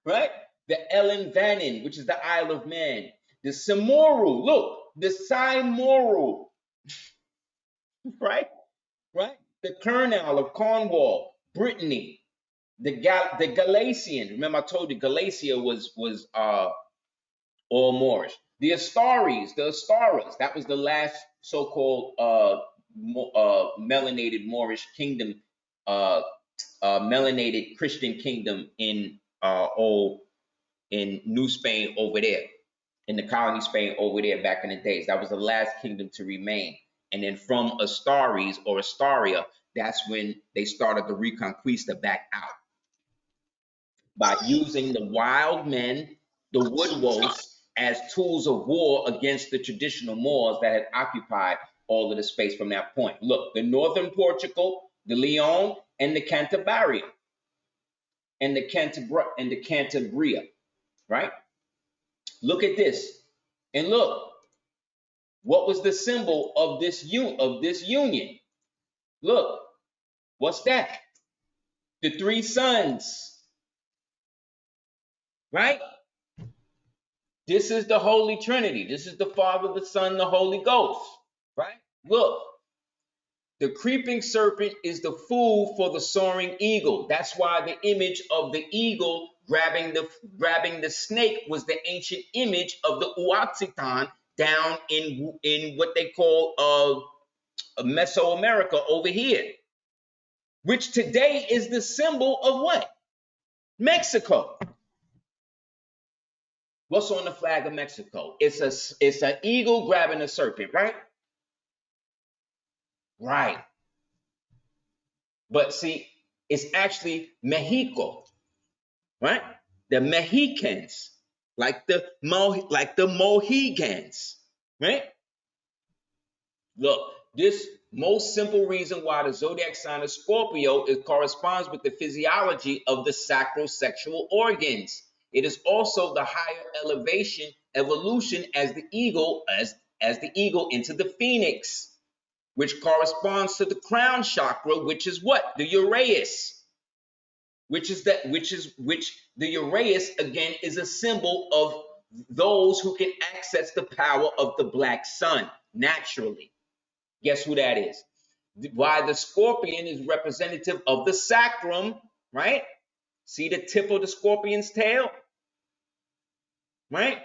Right? The Ellen Vannin, which is the Isle of Man. The Simoru, look, the Simoru. Right? Right? The Colonel of Cornwall, Brittany, the Galatian. Remember, I told you Galatia was all Moorish. The Astaris, the Astaras, that was the last so-called melanated Moorish kingdom, melanated Christian kingdom in New Spain over there, in the colony Spain over there back in the days. That was the last kingdom to remain. And then from Astaris or Astaria, that's when they started the Reconquista back out by using the wild men, the wood wolves, as tools of war against the traditional Moors that had occupied all of the space from that point. Look, the northern Portugal, the Leon, and the Cantabria, and the Cantabria, right? Look at this, and look, what was the symbol of this union? Look, what's that? The three sons, right? This is the Holy Trinity. This is the Father, the Son, the Holy Ghost, right? Look, the creeping serpent is the food for the soaring eagle. That's why the image of the eagle grabbing the snake was the ancient image of the Uaxitan down in what they call Mesoamerica over here, which today is the symbol of what? Mexico. What's on the flag of Mexico? It's an eagle grabbing a serpent, right? Right. But see, it's actually Mexico, right? The Mexicans, like the Mohegans, right? Look, this most simple reason why the zodiac sign of Scorpio corresponds with the physiology of the sacrosexual organs. It is also the higher evolution as the eagle, as the eagle into the phoenix, which corresponds to the crown chakra, which is what? The Uraeus. Which the Uraeus again is a symbol of those who can access the power of the black sun naturally. Guess who that is? Why the scorpion is representative of the sacrum, right? See the tip of the scorpion's tail, right?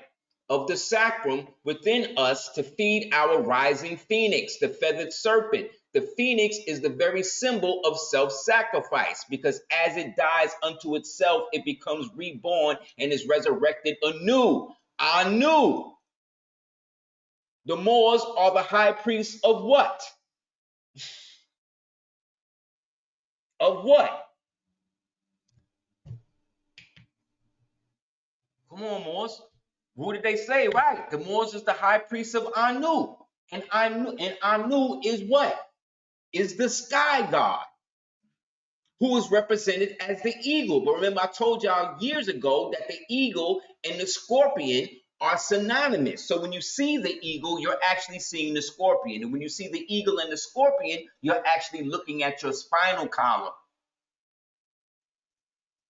Of the sacrum within us to feed our rising phoenix, the feathered serpent. The phoenix is the very symbol of self-sacrifice, because as it dies unto itself, it becomes reborn and is resurrected anew. Anew. The Moors are the high priests of what? Of what? Come on, Moors. What did they say? Right. The Moors is the high priest of Anu. And Anu is what? Is the sky god, who is represented as the eagle. But remember, I told y'all years ago that the eagle and the scorpion are synonymous. So when you see the eagle, you're actually seeing the scorpion. And when you see the eagle and the scorpion, you're actually looking at your spinal column,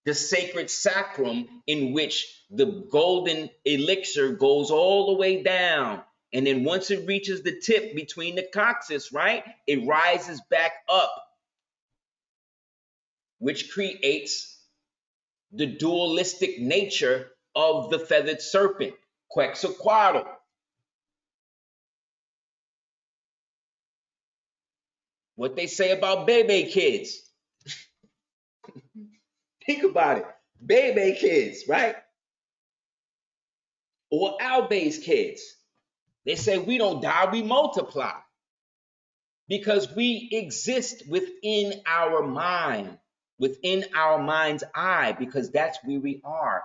the sacred sacrum in which the golden elixir goes all the way down. And then once it reaches the tip between the coccyx, right, it rises back up, which creates the dualistic nature of the feathered serpent, Quetzalcoatl. What they say about baby kids. Think about it. Baby kids, right? Or Albase kids. They say we don't die, we multiply. Because we exist within our mind, within our mind's eye, because that's where we are.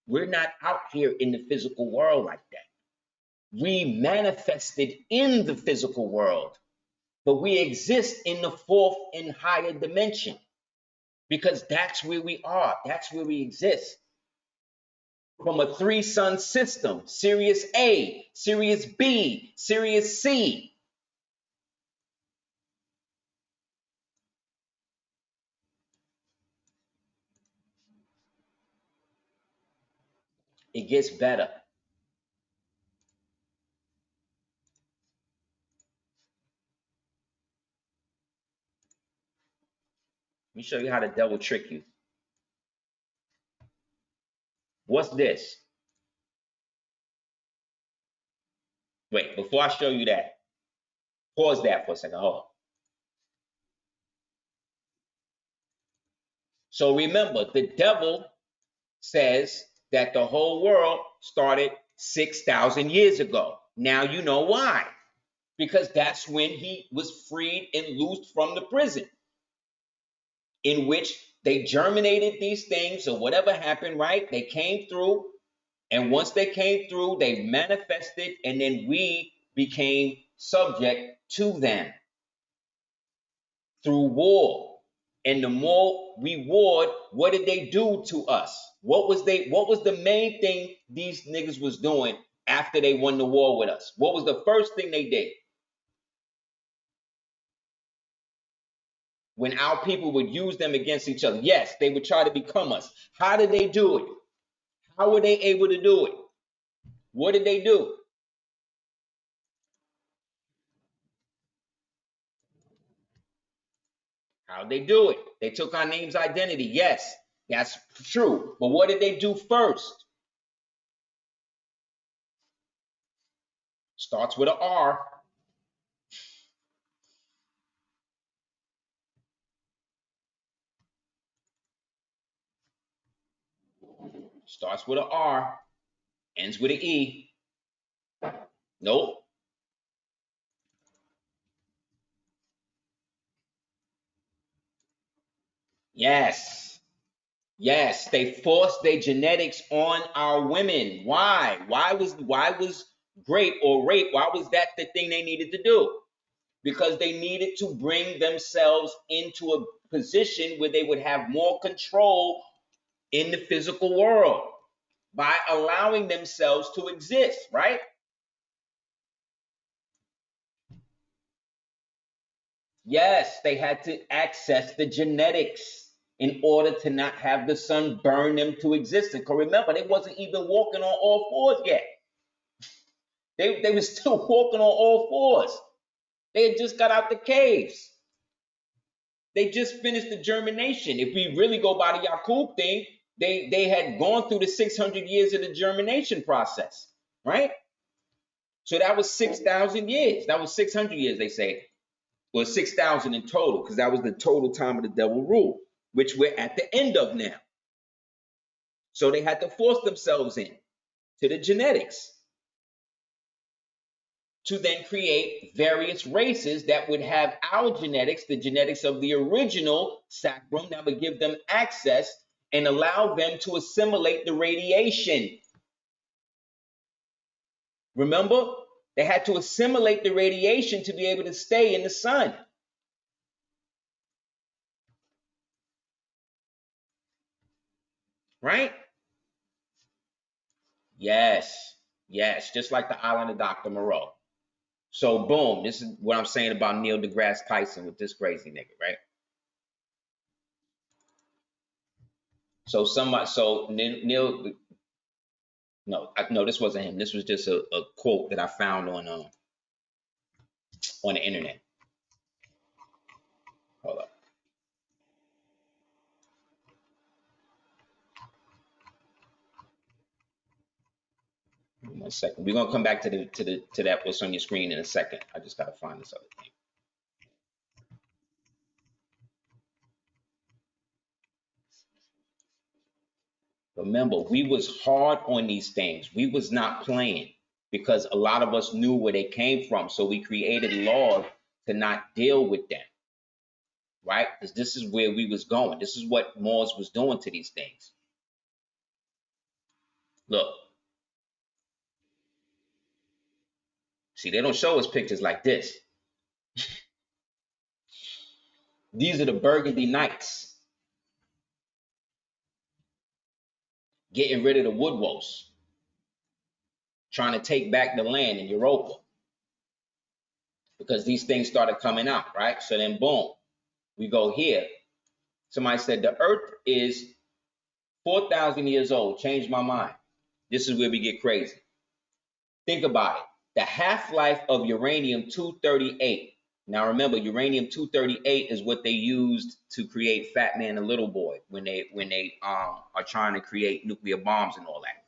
We're not out here in the physical world like that. We manifested in the physical world, but we exist in the fourth and higher dimension, because that's where we are. That's where we exist. From a three-sun system, Sirius A, Sirius B, Sirius C. It gets better. Let me show you how the devil trick you. What's this? Wait, before I show you that, pause that for a second. Hold on. So remember, the devil says that the whole world started 6,000 years ago. Now you know why. Because that's when he was freed and loosed from the prison, in which they germinated these things or whatever happened, right? They came through, and once they came through, they manifested, and then we became subject to them through war. And the more we warred, what did they do to us? What was the main thing these niggas was doing after they won the war with us? What was the first thing they did? When our people would use them against each other, yes, they would try to become us. How did they do it? How were they able to do it? What did they do? How'd they do it? They took our name's identity. Yes, that's true. But what did they do first? Starts with an R. Starts with an R. Ends with an E. Nope. Yes. Yes, they forced their genetics on our women. Why? Why was grape or rape, why was that the thing they needed to do? Because they needed to bring themselves into a position where they would have more control in the physical world by allowing themselves to exist, right? Yes, they had to access the genetics in order to not have the sun burn them to existence. Because remember, they wasn't even walking on all fours yet. They were still walking on all fours. They had just got out the caves. They just finished the germination. If we really go by the Yakub thing, they had gone through the 600 years of the germination process, right? So that was 6,000 years. That was 600 years, they say. Well, 6,000 in total, because that was the total time of the devil rule, which we're at the end of now. So they had to force themselves in to the genetics to then create various races that would have our genetics, the genetics of the original sacrum, that would give them access and allow them to assimilate the radiation. Remember? They had to assimilate the radiation to be able to stay in the sun. Right? Yes. Yes. Just like the island of Dr. Moreau. So boom, this is what I'm saying about Neil deGrasse Tyson with this crazy nigga, right? So Neil, no, this wasn't him. This was just a quote that I found on the internet. Hold up. 1 second. We're gonna come back to that what's on your screen in a second. I just gotta find this other thing. Remember, we was hard on these things. We was not playing because a lot of us knew where they came from. So we created laws to not deal with them, right? Because this is where we was going. This is what Moors was doing to these things. Look. See, they don't show us pictures like this. These are the Burgundy Knights getting rid of the Woodwos, trying to take back the land in Europa because these things started coming out, right? So then, boom, we go here. Somebody said the Earth is 4,000 years old. Changed my mind. This is where we get crazy. Think about it. The half-life of uranium-238. Now remember, uranium-238 is what they used to create Fat Man and Little Boy when they are trying to create nuclear bombs and all that.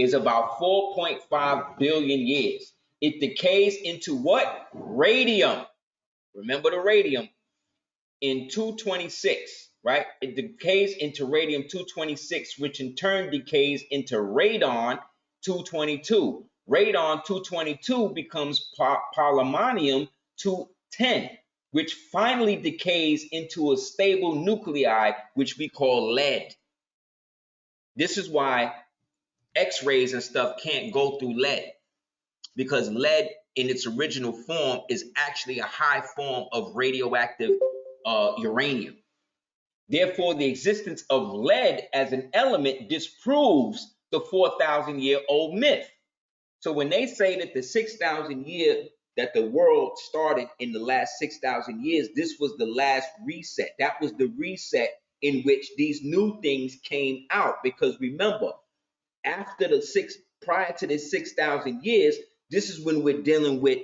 Is about 4.5 billion years. It decays into what? Radium. Remember the radium in 226, right? It decays into radium-226, which in turn decays into radon-222. Radon-222 becomes polymonium-210, which finally decays into a stable nuclei, which we call lead. This is why X-rays and stuff can't go through lead, because lead in its original form is actually a high form of radioactive uranium. Therefore, the existence of lead as an element disproves the 4,000-year-old myth. So when they say that the 6,000 year that the world started in the last 6,000 years, this was the last reset. That was the reset in which these new things came out. Because remember, after prior to the 6,000 years, this is when we're dealing with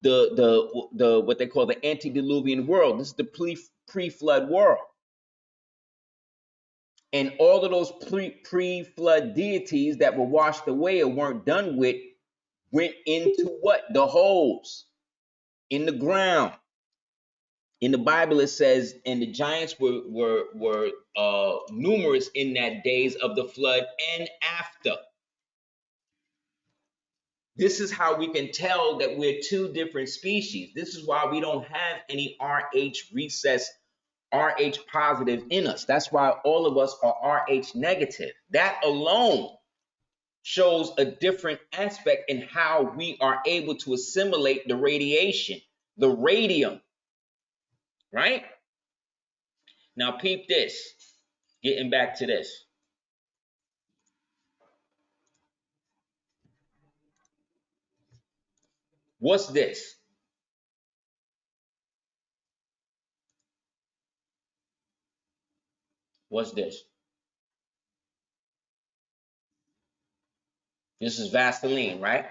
the what they call the antediluvian world. This is the pre-flood world. And all of those pre-flood deities that were washed away or weren't done with went into what? The holes in the ground. In the Bible, it says, and the giants were numerous in that days of the flood and after. This is how we can tell that we're two different species. This is why we don't have any RH recess, RH positive in us. That's why all of us are RH negative. That alone shows a different aspect in how we are able to assimilate the radiation, the radium, right? Now peep this, getting back to this. What's this? What's this? This is Vaseline, right?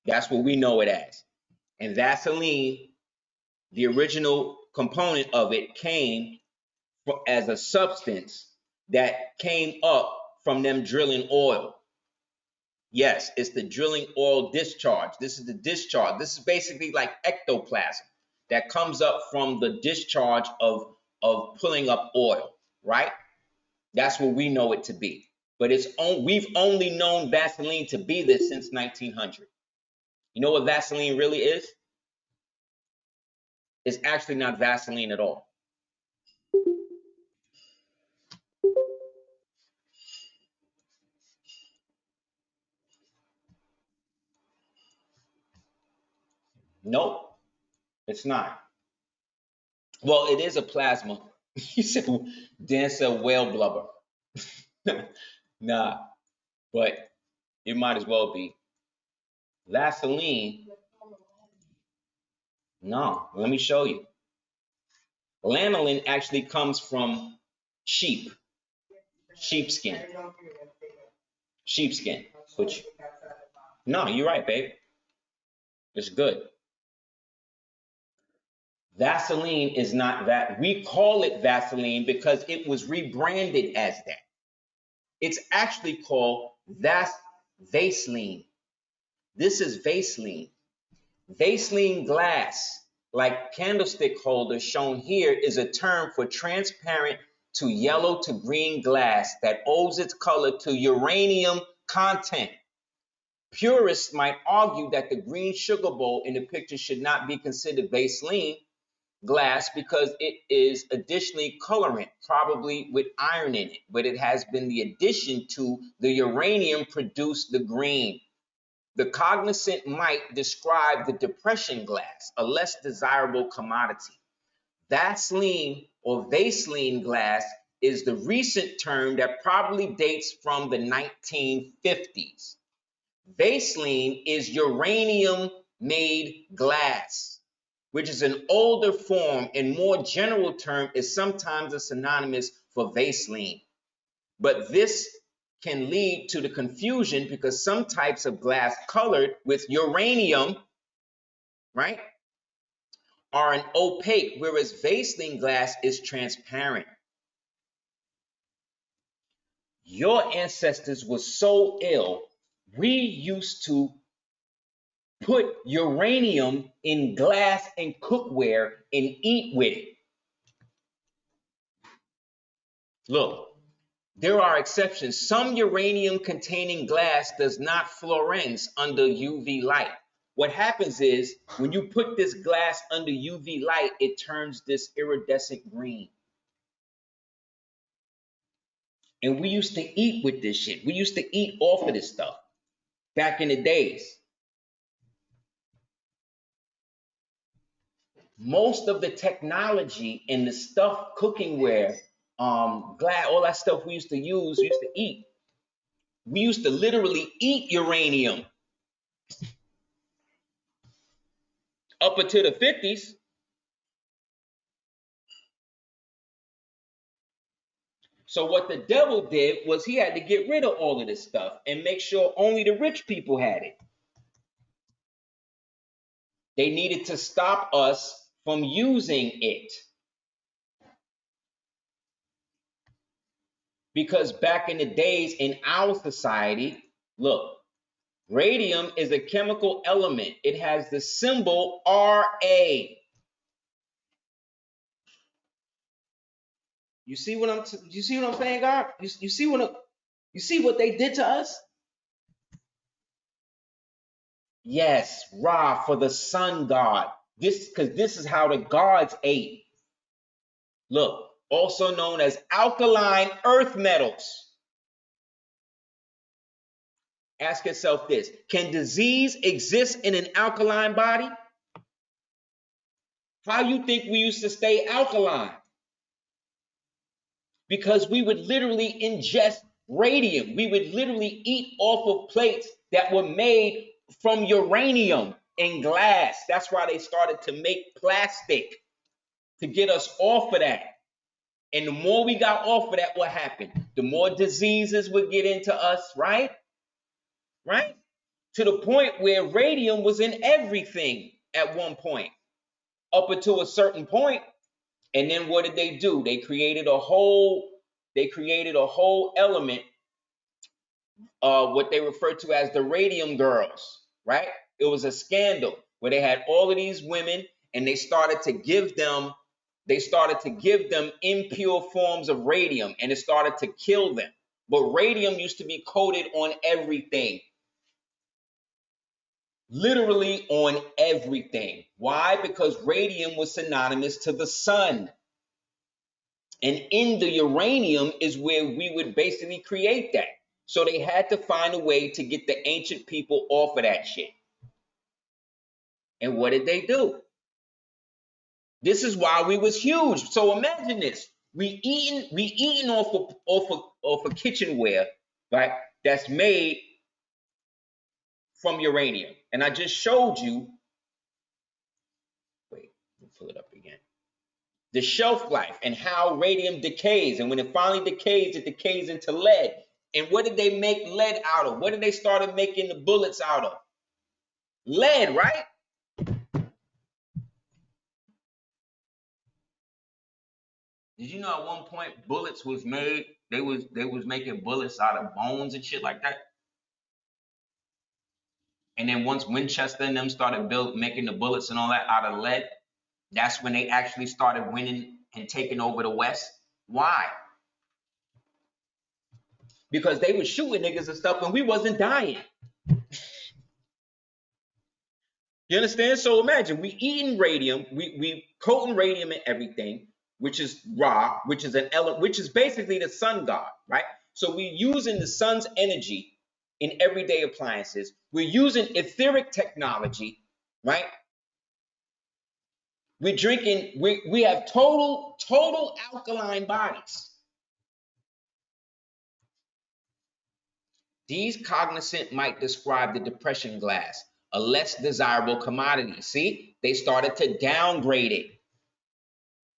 That's what we know it as. And Vaseline, the original component of it came as a substance that came up from them drilling oil. Yes, it's the drilling oil discharge. This is the discharge. This is basically like ectoplasm that comes up from the discharge of pulling up oil, right? That's what we know it to be. But we've only known Vaseline to be this since 1900. You know what Vaseline really is? It's actually not Vaseline at all. Nope, it's not. Well, it is a plasma. You said Dan said whale blubber. Nah, but it might as well be. Vaseline, no, let me show you. Lanolin actually comes from sheepskin. Sheepskin. Which, no, you're right, babe. It's good. Vaseline is not that. We call it Vaseline because it was rebranded as that. It's actually called Vaseline. This is Vaseline. Vaseline glass, like candlestick holder shown here, is a term for transparent to yellow to green glass that owes its color to uranium content. Purists might argue that the green sugar bowl in the picture should not be considered Vaseline glass because it is additionally colorant, probably with iron in it, but it has been the addition to the uranium produced the green. The cognizant might describe the depression glass, a less desirable commodity. Vaseline or Vaseline glass is the recent term that probably dates from the 1950s. Vaseline is uranium-made glass, which is an older form and more general term is sometimes a synonymous for Vaseline. But this can lead to the confusion because some types of glass colored with uranium, right, are an opaque, whereas Vaseline glass is transparent. Your ancestors were so ill, we used to put uranium in glass and cookware and eat with it. Look, there are exceptions. Some uranium-containing glass does not fluoresce under UV light. What happens is, when you put this glass under UV light, it turns this iridescent green. And we used to eat with this shit. We used to eat off of this stuff back in the days. Most of the technology and the stuff, cookingware, glass, all that stuff we used to use, we used to eat. We used to literally eat uranium. Up until the 50s. So what the devil did was he had to get rid of all of this stuff and make sure only the rich people had it. They needed to stop us from using it. Because back in the days in our society, look, radium is a chemical element. It has the symbol Ra. You see what I'm saying, God? You see what they did to us? Yes, Ra, for the sun god. Because this is how the gods ate. Look, also known as alkaline earth metals. Ask yourself this: can disease exist in an alkaline body? How you think we used to stay alkaline? Because we would literally ingest radium. We would literally eat off of plates that were made from uranium and glass. That's why they started to make plastic, to get us off of that. And the more we got off of that, what happened? The more diseases would get into us, right? Right? To the point where radium was in everything at one point, up until a certain point. And then what did they do? They created a whole element, what they refer to as the radium girls, right? It was a scandal where they had all of these women and they started to give them impure forms of radium, and it started to kill them. But radium used to be coated on everything. Literally on everything. Why? Because radium was synonymous to the sun. And in the uranium is where we would basically create that. So they had to find a way to get the ancient people off of that shit. And what did they do? This is why we was huge. So imagine this. We eating off of kitchenware, right? That's made from uranium. And I just showed you, wait, let me pull it up again. The shelf life and how radium decays. And when it finally decays, it decays into lead. And what did they make lead out of? What did they start making the bullets out of? Lead, right? Did you know at one point bullets was made? They was making bullets out of bones and shit like that. And then once Winchester and them started making the bullets and all that out of lead, that's when they actually started winning and taking over the West. Why? Because they was shooting niggas and stuff and we wasn't dying. You understand? So imagine we eating radium, we coating radium and everything, which is Ra, which is an element, which is basically the sun god, right? So we're using the sun's energy in everyday appliances. We're using etheric technology, right? We're drinking, we have total alkaline bodies. These cognizant might describe the depression glass, a less desirable commodity. See, they started to downgrade it.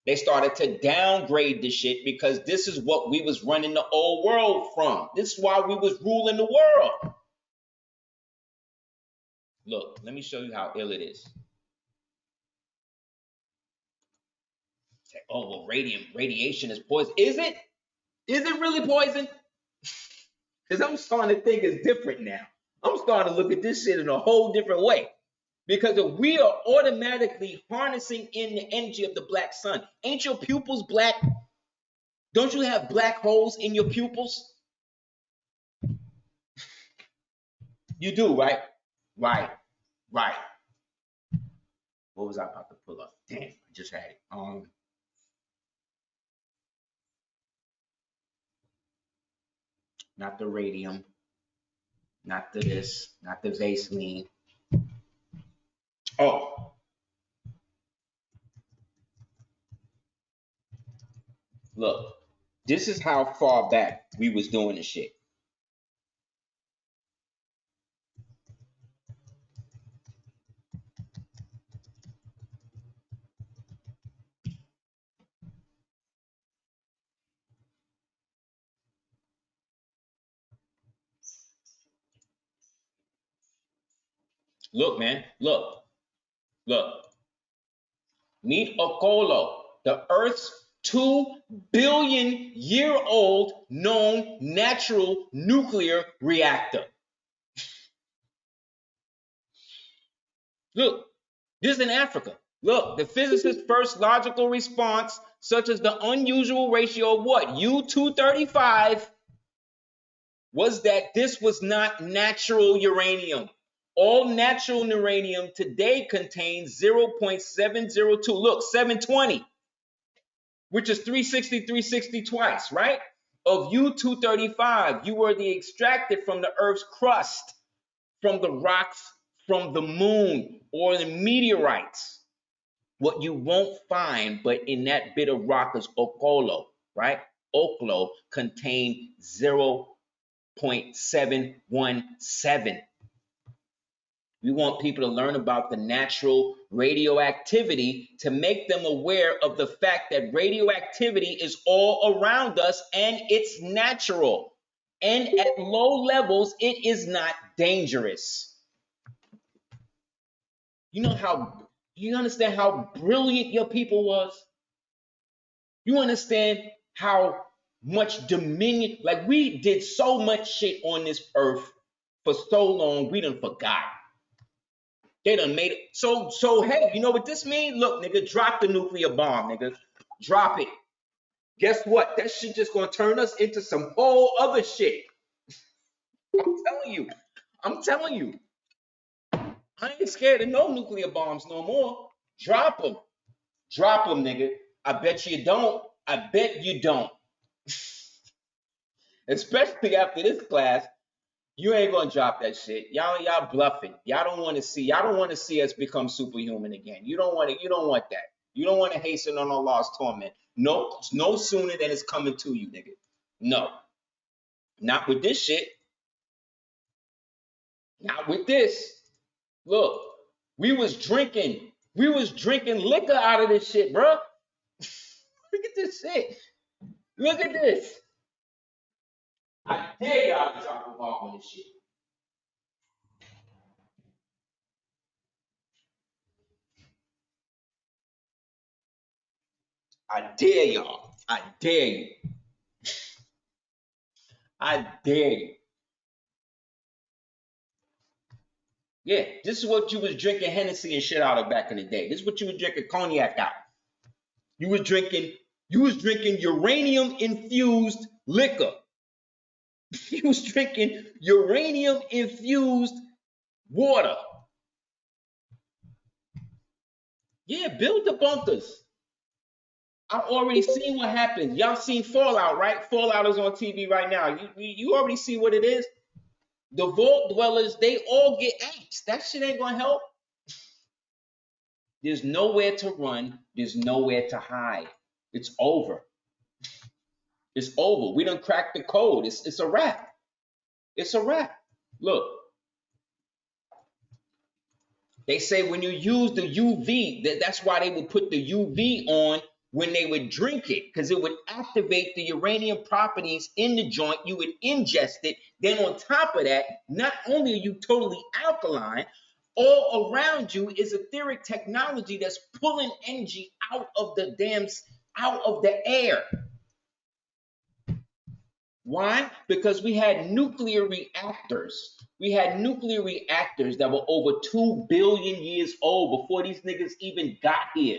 They started to downgrade this shit because this is what we was running the old world from. This is why we was ruling the world. Look, let me show you how ill it is. Say, oh, well, radiation is poison. Is it? Is it really poison? Because I'm starting to think it's different now. I'm starting to look at this shit in a whole different way. Because if we are automatically harnessing in the energy of the black sun, ain't your pupils black? Don't you have black holes in your pupils? You do, right? Right. What was I about to pull up? Damn, I just had it. Not the radium, not the this, not the Vaseline. Oh. Look, this is how far back we was doing this shit. Look, man, look. Meet Okolo, the Earth's 2 billion-year-old known natural nuclear reactor. Look, this is in Africa. Look, the physicist's first logical response, such as the unusual ratio of what? U-235, was that this was not natural uranium. All natural uranium today contains 0.702. Look, 720, which is 360 twice, right? Of U-235, you were the extracted from the Earth's crust, from the rocks, from the moon, or the meteorites. What you won't find, but in that bit of rock is Okolo, right? Oklo contained 0.717. We want people to learn about the natural radioactivity to make them aware of the fact that radioactivity is all around us and it's natural. And at low levels, it is not dangerous. You understand how brilliant your people was? You understand how much dominion, like we did so much shit on this earth for so long, we done forgot. They done made it. So hey, you know what this means? Look, nigga, drop the nuclear bomb, nigga. Drop it. Guess what? That shit just gonna turn us into some whole other shit. I'm telling you. I ain't scared of no nuclear bombs no more. Drop them. Drop them, nigga. I bet you don't. I bet you don't. Especially after this class. You ain't gonna drop that shit. Y'all bluffing. Y'all don't want to see us become superhuman again. You don't want that. You don't want to hasten on Allah's torment. No sooner than it's coming to you, nigga. No. Not with this shit. Not with this. Look, we was drinking liquor out of this shit, bro. Look at this shit. Look at this. I dare y'all to drop a bomb on this shit. I dare y'all. I dare you. I dare you. Yeah, this is what you was drinking Hennessy and shit out of back in the day. This is what you was drinking cognac out. You was drinking uranium infused liquor. You was drinking uranium infused water. Yeah, build the bunkers. I already seen what happens. Y'all seen Fallout, right? Fallout is on TV right now. You already see what it is. The vault dwellers, they all get axed. That shit ain't gonna help. There's nowhere to run. There's nowhere to hide. It's over. It's over. We done cracked the code. It's a wrap. It's a wrap. Look, they say when you use the UV, that's why they would put the UV on when they would drink it, because it would activate the uranium properties in the joint. You would ingest it. Then on top of that, not only are you totally alkaline, all around you is etheric technology that's pulling energy out of the air. Why? Because we had nuclear reactors. We had nuclear reactors that were over 2 billion years old before these niggas even got here.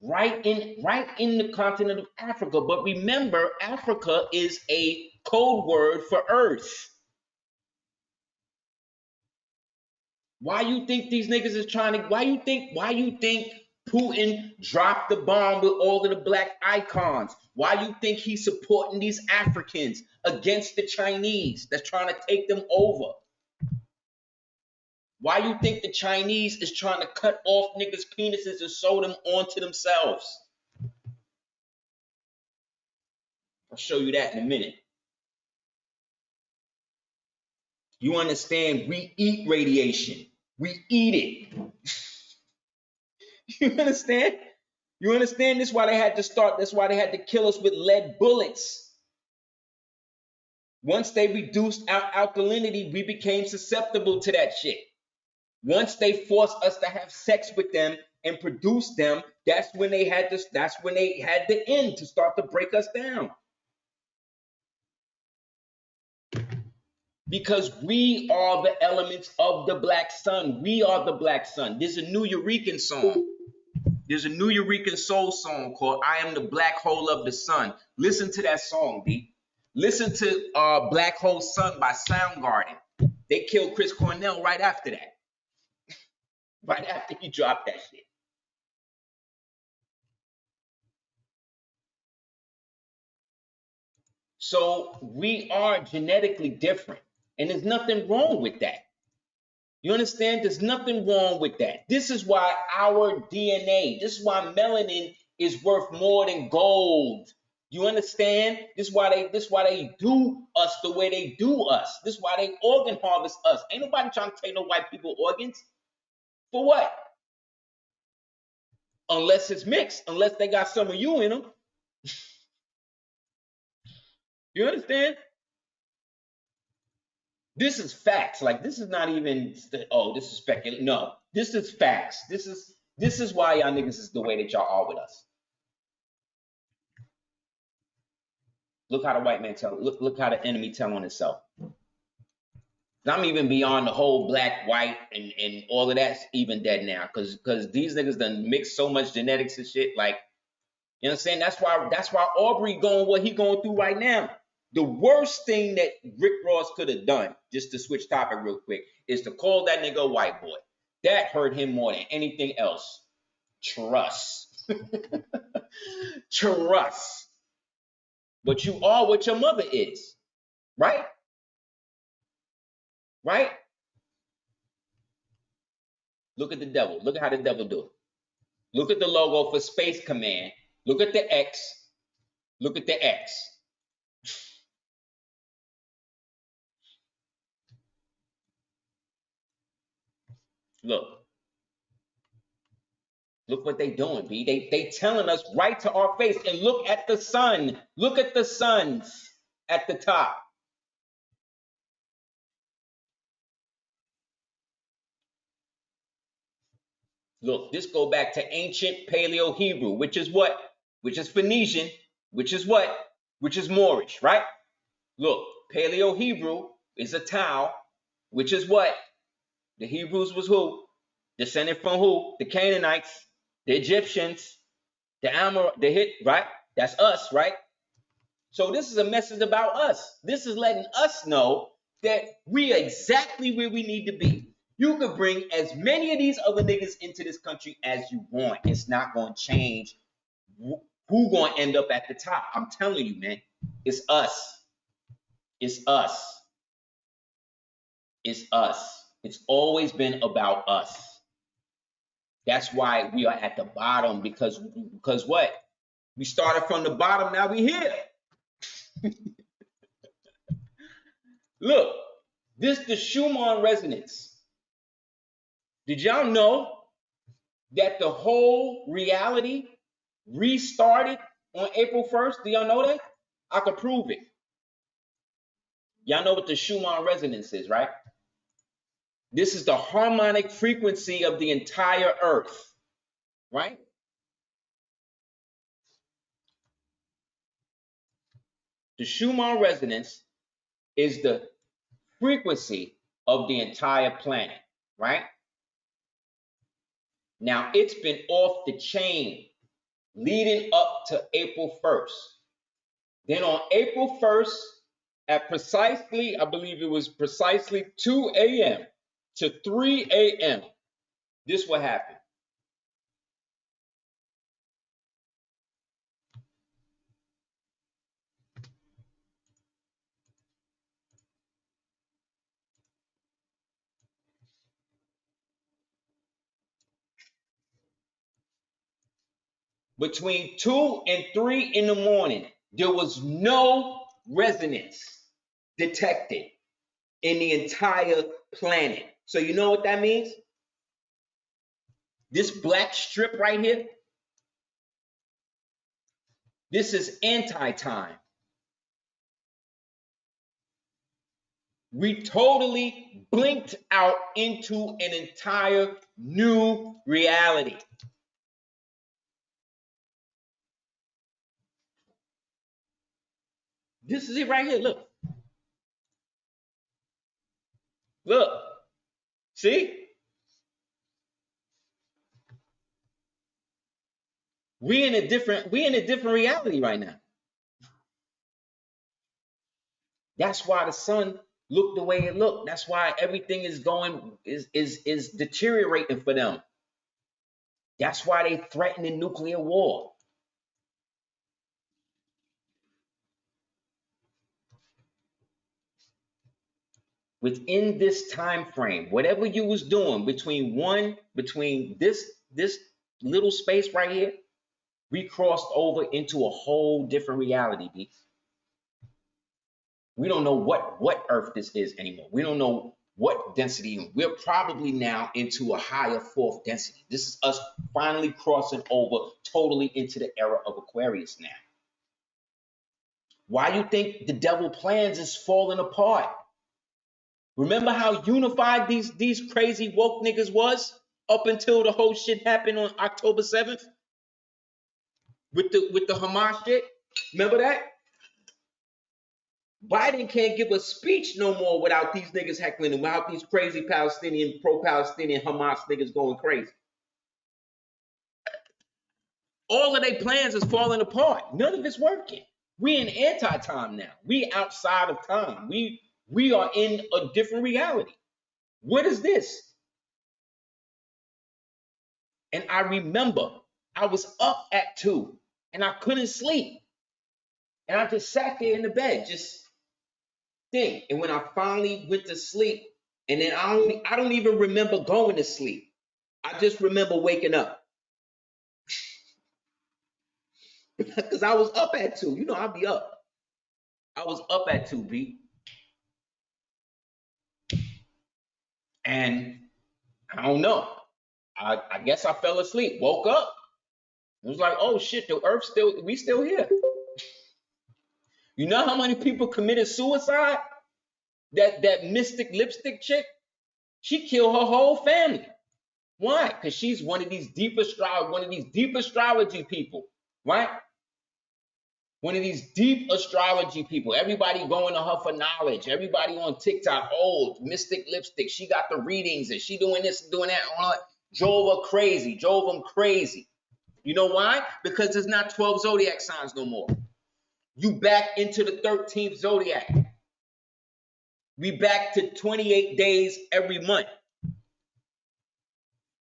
Right in the continent of Africa. But remember, Africa is a code word for Earth. Why you think these niggas is trying to, why you think Putin dropped the bomb with all of the black icons? Why you think he's supporting these Africans against the Chinese that's trying to take them over? Why you think the Chinese is trying to cut off niggas' penises and sew them onto themselves? I'll show you that in a minute. You understand? We eat radiation. We eat it. You understand? You understand? That's why they had to start. That's why they had to kill us with lead bullets. Once they reduced our alkalinity, we became susceptible to that shit. Once they forced us to have sex with them and produce them, that's when they had the end to start to break us down. Because we are the elements of the black sun. We are the black sun. There's a new Eurekan song. There's a new Eurekan soul song called I Am the Black Hole of the Sun. Listen to that song, B. Listen to Black Hole Sun by Soundgarden. They killed Chris Cornell right after that. Right after he dropped that shit. So we are genetically different. And there's nothing wrong with that. You understand? There's nothing wrong with that. This is why our DNA, this is why melanin is worth more than gold. You understand? This is why they do us the way they do us. This is why they organ harvest us. Ain't nobody trying to take no white people organs. For what? Unless it's mixed, unless they got some of you in them. You understand? This is facts. Like, this is not even, oh, this is speculation. No, this is facts. This is why y'all niggas is the way that y'all are with us. Look how the white man tell. Look how the enemy tell on itself. I'm even beyond the whole black, white, and all of that's even dead now. Cause these niggas done mixed so much genetics and shit. Like, you know what I'm saying? That's why Aubrey going what he going through right now. The worst thing that Rick Ross could have done, just to switch topic real quick, is to call that nigga a white boy. That hurt him more than anything else. Trust. Trust. But you are what your mother is, right? right? Look at the devil. Look at how the devil do it. Look at the logo for Space Command. Look at the X. Look at the X. Look. Look what they doing, B. They telling us right to our face. And look at the sun. Look at the suns at the top. Look, this go back to ancient Paleo-Hebrew, which is what? Which is Phoenician, which is what? Which is Moorish, right? Look, Paleo-Hebrew is a Tau, which is what? The Hebrews was who? Descended from who? The Canaanites, the Egyptians, the Amor, the Hit, right? That's us, right? So this is a message about us. This is letting us know that we are exactly where we need to be. You could bring as many of these other niggas into this country as you want. It's not going to change who going to end up at the top. I'm telling you, man. It's us. It's us. It's us. It's always been about us. That's why we are at the bottom, because what? We started from the bottom, now we here. Look, this the Schuman resonance. Did y'all know that the whole reality restarted on April 1st? Do y'all know that? I could prove it. Y'all know what the Schuman resonance is, right? This is the harmonic frequency of the entire earth, right? The Schumann resonance is the frequency of the entire planet, right? Now, it's been off the chain leading up to April 1st. Then on April 1st, at precisely, I believe it was precisely 2 a.m. to 3 a.m., this will happen. Between 2 and 3 in the morning, there was no resonance detected in the entire planet. So you know what that means? This black strip right here, this is anti-time. We totally blinked out into an entire new reality. This is it right here. Look. Look. See? We in a different reality right now. That's why the sun looked the way it looked. That's why everything is deteriorating for them. That's why they threatening nuclear war. Within this time frame, whatever you was doing between this little space right here, we crossed over into a whole different reality, B. We don't know what Earth this is anymore. We don't know what density. We're probably now into a higher fourth density. This is us finally crossing over totally into the era of Aquarius now. Why you think the devil plans is falling apart? Remember how unified these crazy woke niggas was up until the whole shit happened on October 7th with the Hamas shit? Remember that? Biden can't give a speech no more without these niggas heckling him, without these crazy Palestinian, pro-Palestinian Hamas niggas going crazy. All of their plans is falling apart. None of it's working. We in anti-time now. We outside of time. We are in a different reality. What is this? And I remember I was up at 2 and I couldn't sleep. And I just sat there in the bed, just think. And when I finally went to sleep, And then I don't even remember going to sleep. I just remember waking up. Because I was up at 2. You know, I'll be up. I was up at 2, B. And I don't know. I guess I fell asleep, woke up. It was like, oh shit, the earth we still here. You know how many people committed suicide? That mystic lipstick chick, she killed her whole family. Why? Because she's one of these deep astrology people, right? One of these deep astrology people. Everybody going to her for knowledge. Everybody on TikTok, oh, mystic lipstick. She got the readings and she doing this and doing that. Drove her crazy. Drove them crazy. You know why? Because there's not 12 zodiac signs no more. You back into the 13th zodiac. We back to 28 days every month.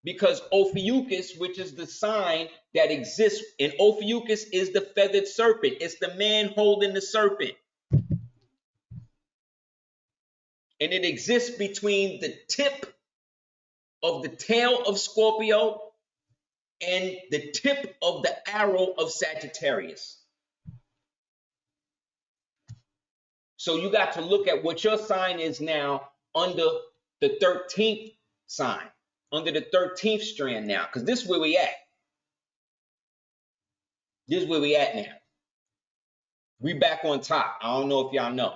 Because Ophiuchus, which is the sign that exists, and Ophiuchus is the feathered serpent. It's the man holding the serpent. And it exists between the tip of the tail of Scorpio and the tip of the arrow of Sagittarius. So you got to look at what your sign is now under the 13th sign, under the 13th strand now, because this is where we at. This is where we at now. We back on top. I don't know if y'all know.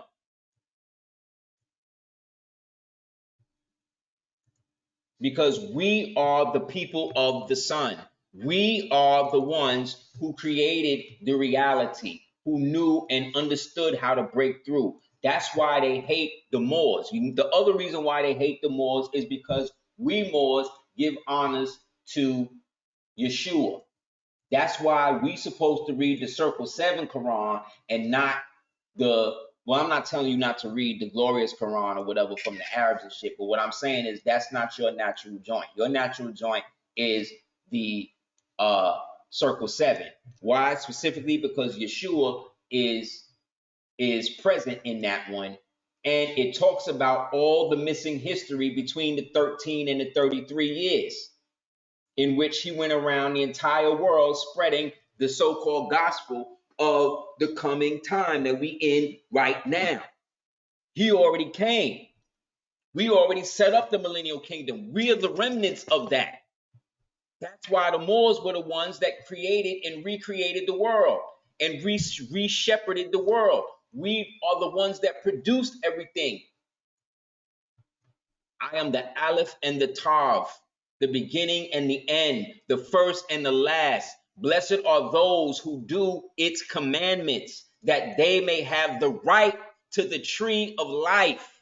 Because we are the people of the sun. We are the ones who created the reality, who knew and understood how to break through. That's why they hate the Moors. The other reason why they hate the Moors is because we Moors give honors to Yeshua. That's why we supposed to read the Circle 7 Quran and not well, I'm not telling you not to read the glorious Quran or whatever from the Arabs and shit, but what I'm saying is that's not your natural joint. Your natural joint is the Circle 7. Why? Specifically because Yeshua is present in that one, and it talks about all the missing history between the 13 and the 33 years in which he went around the entire world spreading the so-called gospel of the coming time that we in right now. He already came. We already set up the millennial kingdom. We are the remnants of that. That's why the Moors were the ones that created and recreated the world and re-shepherded the world. We are the ones that produced everything. I am the Aleph and the Tav, the beginning and the end, the first and the last. Blessed are those who do its commandments, that they may have the right to the tree of life.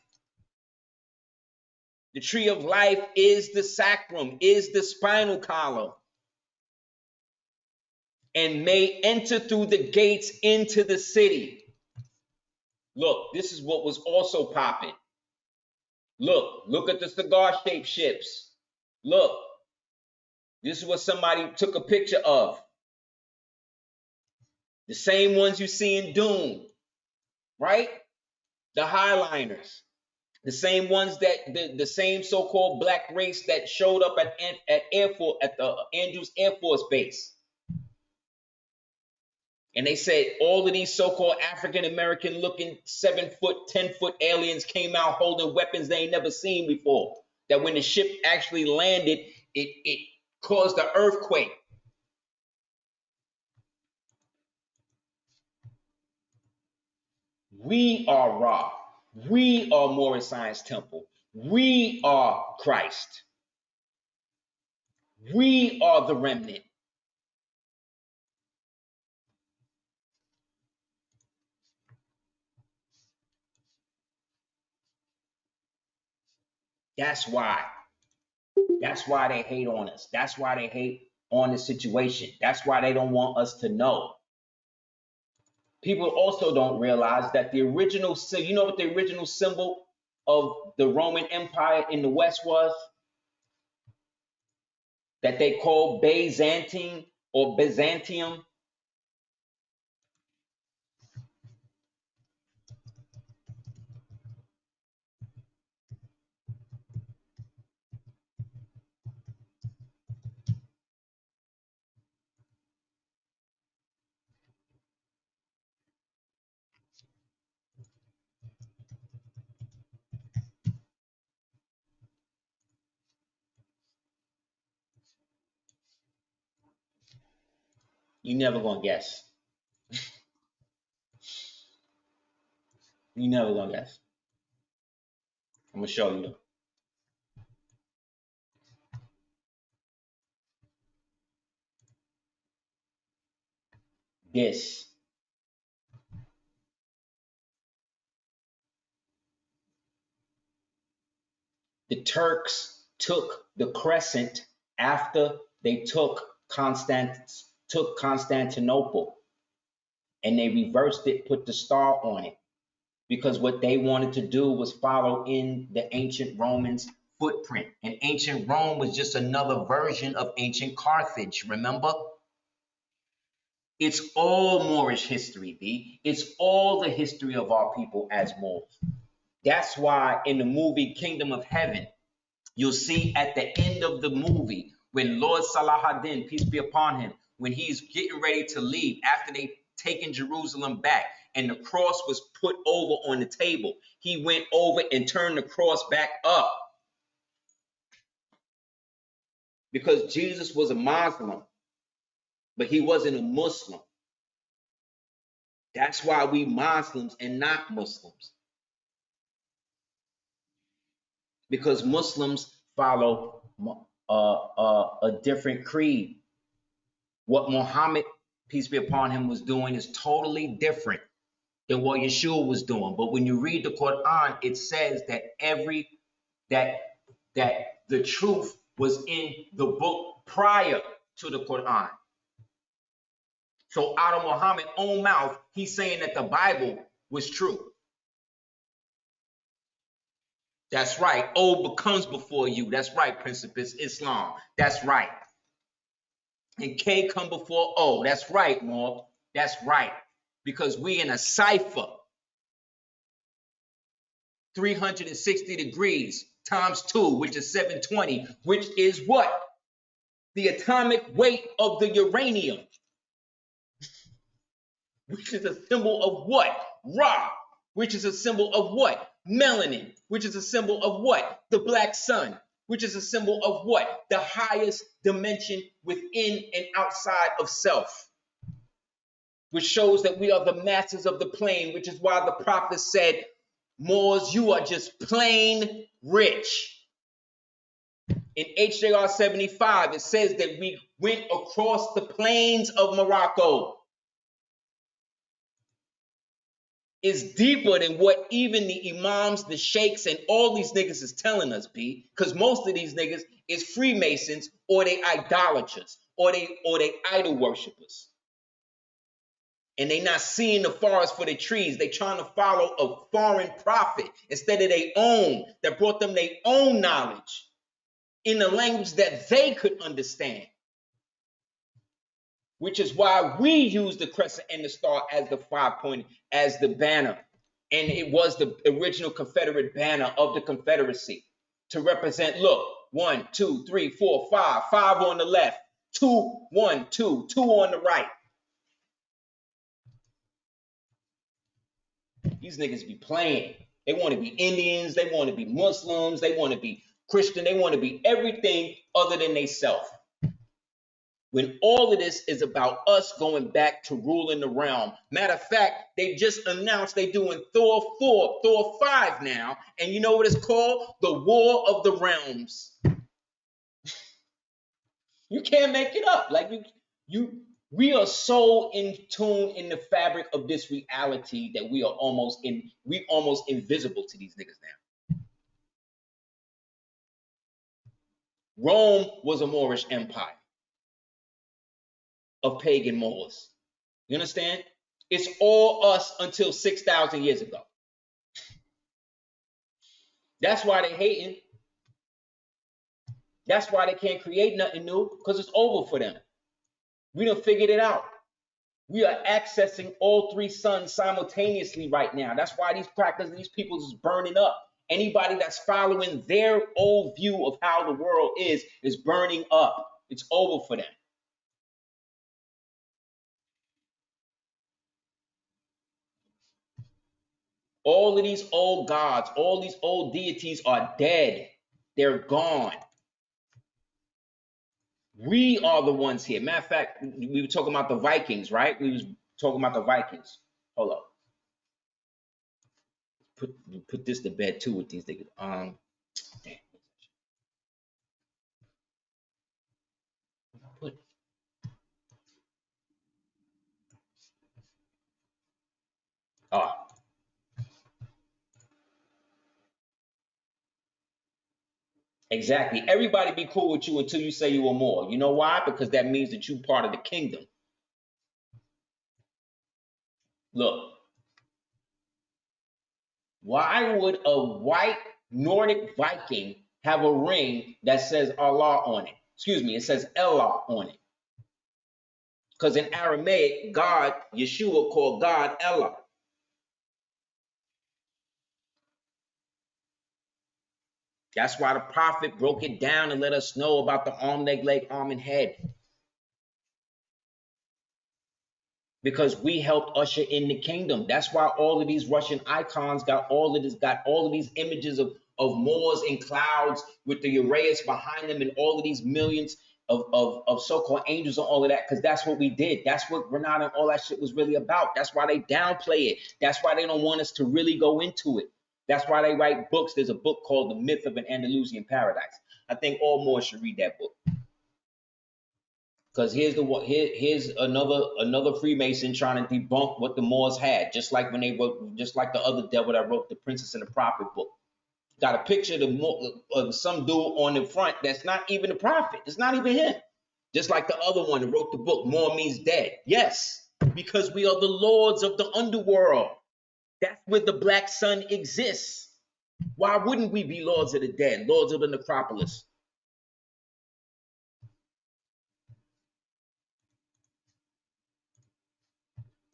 The tree of life is the sacrum, is the spinal column, and may enter through the gates into the city. Look, this is what was also popping. Look at the cigar-shaped ships. Look, this is what somebody took a picture of. The same ones you see in Dune, right? The highliners. The same ones that the same so-called black race that showed up at the Andrews Air Force Base. And they said all of these so-called African-American looking 7-foot, 10-foot aliens came out holding weapons they ain't never seen before. That when the ship actually landed, it caused an earthquake. We are Ra. We are Moorish Science Temple. We are Christ. We are the remnant. That's why. That's why they hate on us. That's why they hate on the situation. That's why they don't want us to know. People also don't realize that the original, you know what the original symbol of the Roman Empire in the West was? That they call Byzantine or Byzantium. You never gonna guess. You never gonna guess. I'm gonna show you though. This. The Turks took the crescent after they took Constantinople, and they reversed it, put the star on it, because what they wanted to do was follow in the ancient Romans' footprint. And ancient Rome was just another version of ancient Carthage, remember? It's all Moorish history, B. It's all the history of our people as Moors. That's why in the movie Kingdom of Heaven, you'll see at the end of the movie, when Lord Salahuddin, peace be upon him, when he's getting ready to leave after they've taken Jerusalem back and the cross was put over on the table, he went over and turned the cross back up. Because Jesus was a Muslim, but he wasn't a Muslim. That's why we Muslims and not Muslims. Because Muslims follow a different creed. What Muhammad, peace be upon him, was doing is totally different than what Yeshua was doing. But when you read the Quran, it says that that the truth was in the book prior to the Quran. So out of Muhammad's own mouth, he's saying that the Bible was true. That's right. O comes before you. That's right, Principus Islam. That's right. And K come before O. That's right, Morg. That's right. Because we in a cipher. 360 degrees times 2, which is 720, which is what? The atomic weight of the uranium. Which is a symbol of what? Ra. Which is a symbol of what? Melanin. Which is a symbol of what? The black sun. Which is a symbol of what? The highest dimension within and outside of self. Which shows that we are the masters of the plane, which is why the prophet said, Moors, you are just plain rich. In HJR 75, it says that we went across the plains of Morocco. It's deeper than what even the imams, the sheikhs, and all these niggas is telling us, B. Because most of these niggas is Freemasons, or they idolaters, or they idol worshippers. And they not seeing the forest for the trees. They trying to follow a foreign prophet instead of their own, that brought them their own knowledge in the language that they could understand. Which is why we use the crescent and the star as the 5-point, as the banner. And it was the original Confederate banner of the Confederacy to represent, look, 1, 2, 3, 4, 5, 5 on the left, 2, 1, 2, 2 on the right. These niggas be playing. They want to be Indians. They want to be Muslims. They want to be Christian. They want to be everything other than they self. When all of this is about us going back to ruling the realm. Matter of fact, they just announced they doing Thor 4, Thor 5 now. And you know what it's called? The War of the Realms. You can't make it up. Like we are so in tune in the fabric of this reality that we almost invisible to these niggas now. Rome was a Moorish empire of pagan Moors. You understand? It's all us until 6,000 years ago. That's why they hating. That's why they can't create nothing new, because it's over for them. We done figured it out. We are accessing all 3 suns simultaneously right now. That's why these crackers and these people is burning up. Anybody that's following their old view of how the world is burning up. It's over for them. All of these old gods, all these old deities are dead. They're gone. We are the ones here. Matter of fact, we were talking about the Vikings, right? We was talking about the Vikings. Hold up. Put this to bed too with these niggas. Damn. Put exactly. Everybody be cool with you until you say you are more. You know why? Because that means that you part of the kingdom. Look, why would a white Nordic Viking have a ring that says Allah on it? Excuse me, it says Allah on it. Because in Aramaic, God, Yeshua called God Allah. That's why the prophet broke it down and let us know about the arm, leg, arm, and head. Because we helped usher in the kingdom. That's why all of these Russian icons got all of these images of Moors in clouds with the Uraeus behind them and all of these millions of so-called angels and all of that, because that's what we did. That's what Granada and all that shit was really about. That's why they downplay it. That's why they don't want us to really go into it. That's why they write books. There's a book called The Myth of an Andalusian Paradise. I think all Moors should read that book. Because here's another Freemason trying to debunk what the Moors had, just like when they wrote, just like the other devil that wrote the Princess and the Prophet book. Got a picture of some dude on the front that's not even the prophet. It's not even him. Just like the other one that wrote the book, More Means Dead. Yes, because we are the lords of the underworld. That's where the black sun exists. Why wouldn't we be lords of the dead, lords of the necropolis?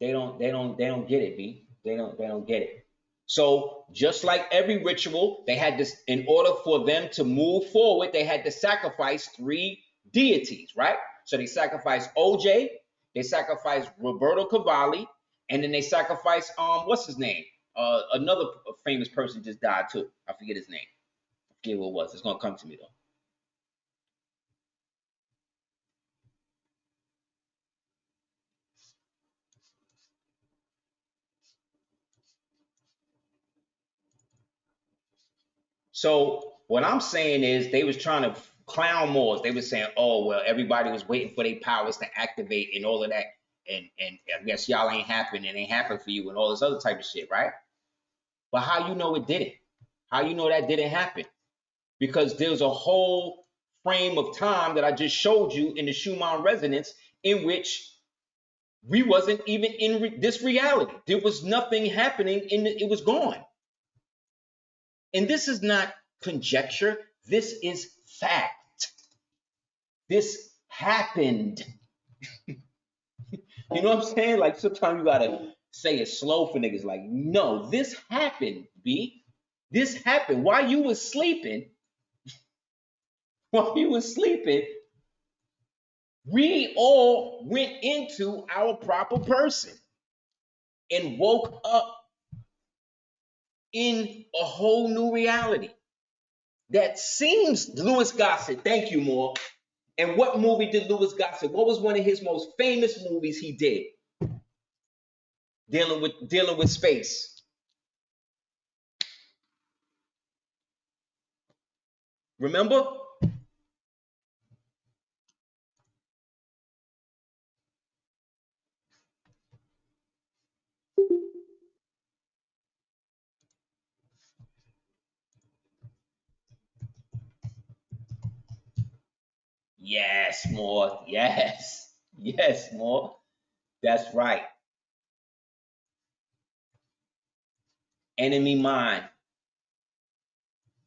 They don't get it, B. They don't get it. So just like every ritual, they had this, in order for them to move forward, they had to sacrifice 3 deities, right? So they sacrificed OJ, they sacrificed Roberto Cavalli, and then they sacrificed what's his name? Another famous person just died too. I forget his name. I forget what it was. It's gonna come to me though. So what I'm saying is they was trying to clown Moors. They were saying, oh, well, everybody was waiting for their powers to activate and all of that. And I guess y'all ain't happened and ain't happened for you and all this other type of shit, right? But how you know it didn't? How you know that didn't happen? Because there's a whole frame of time that I just showed you in the Schuman resonance in which we wasn't even in this reality. There was nothing happening it was gone. And this is not conjecture. This is fact. This happened. You know what I'm saying? Like sometimes you gotta say it slow for niggas. Like, no, this happened, B. This happened. While you was sleeping, we all went into our proper person and woke up in a whole new reality. That seems Louis Gossett. Thank you, Moore. And what movie did Louis Gossett? What was one of his most famous movies he did? Dealing with space. Remember? Yes, Moore. Yes. Yes, Moore. That's right. Enemy Mine.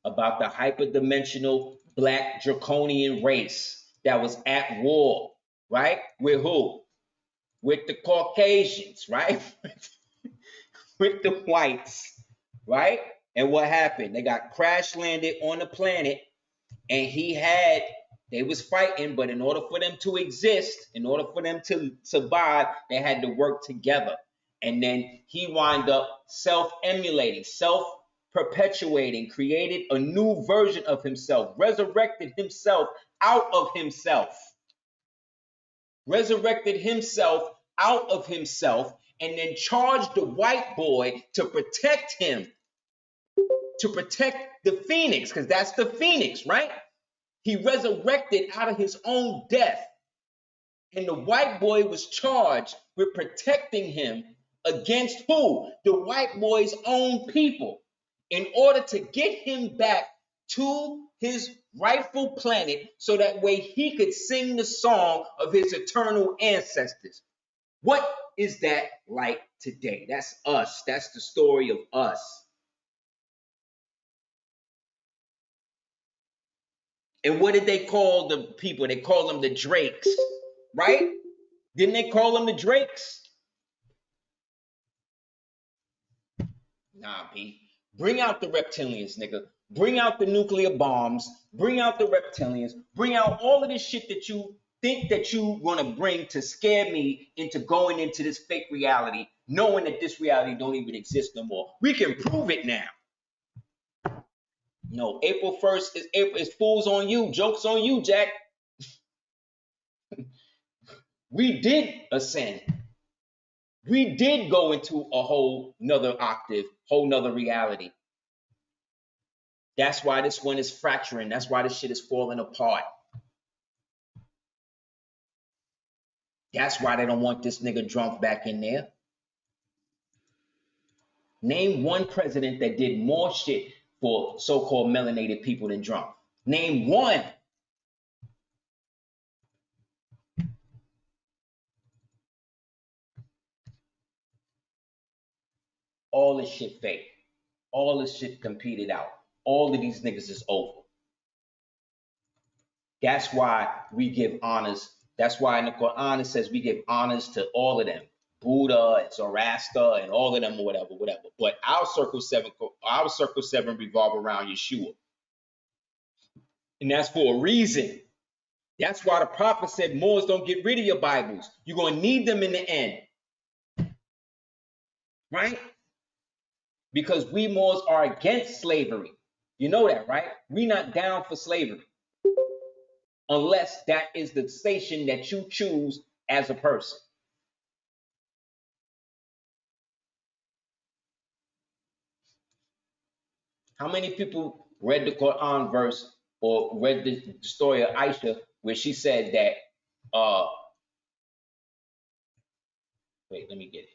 About the hyperdimensional black draconian race that was at war, right? With who? With the Caucasians, right? With the whites, right? And what happened? They got crash landed on the planet, and they was fighting, but in order for them to exist, in order for them to survive, they had to work together. And then he wound up self-emulating, self-perpetuating, created a new version of himself, resurrected himself out of himself. resurrected himself out of himself, and then charged the white boy to protect him, to protect the phoenix, because that's the phoenix, right? He resurrected out of his own death, and the white boy was charged with protecting him against who? The white boy's own people, in order to get him back to his rightful planet, so that way he could sing the song of his eternal ancestors. What is that like today? That's us. That's the story of us. And what did they call the people? They call them the Drakes, right? Didn't they call them the Drakes? Nah, B. Bring out the reptilians, nigga. Bring out the nuclear bombs. Bring out the reptilians. Bring out all of this shit that you think that you want to bring to scare me into going into this fake reality, knowing that this reality don't even exist no more. We can prove it now. No, April 1st is fools on you. Jokes on you, Jack. We did ascend. We did go into a whole nother octave, whole nother reality. That's why this one is fracturing. That's why this shit is falling apart. That's why they don't want this nigga Trump back in there. Name one president that did more shit for so-called melanated people than Trump. Name one. All this shit fake. All this shit competed out. All of these niggas is over. That's why we give honors. That's why in the Quran it says we give honors to all of them. Buddha and Zoroaster and all of them, or whatever. But our circle seven revolve around Yeshua. And that's for a reason. That's why the prophet said, Moors, don't get rid of your Bibles. You're going to need them in the end. Right? Because we Moors are against slavery. You know that, right? We're not down for slavery. Unless that is the station that you choose as a person. How many people read the Quran verse or read the story of Aisha where she said that, wait, let me get it.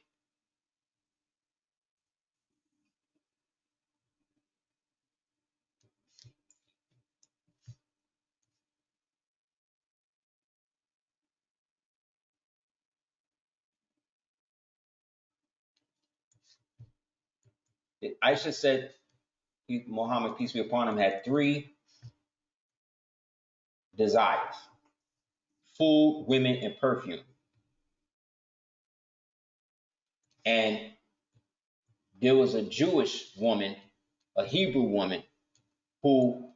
Aisha said, Muhammad, peace be upon him, had 3 desires: food, women, and perfume. And there was a Jewish woman, a Hebrew woman, who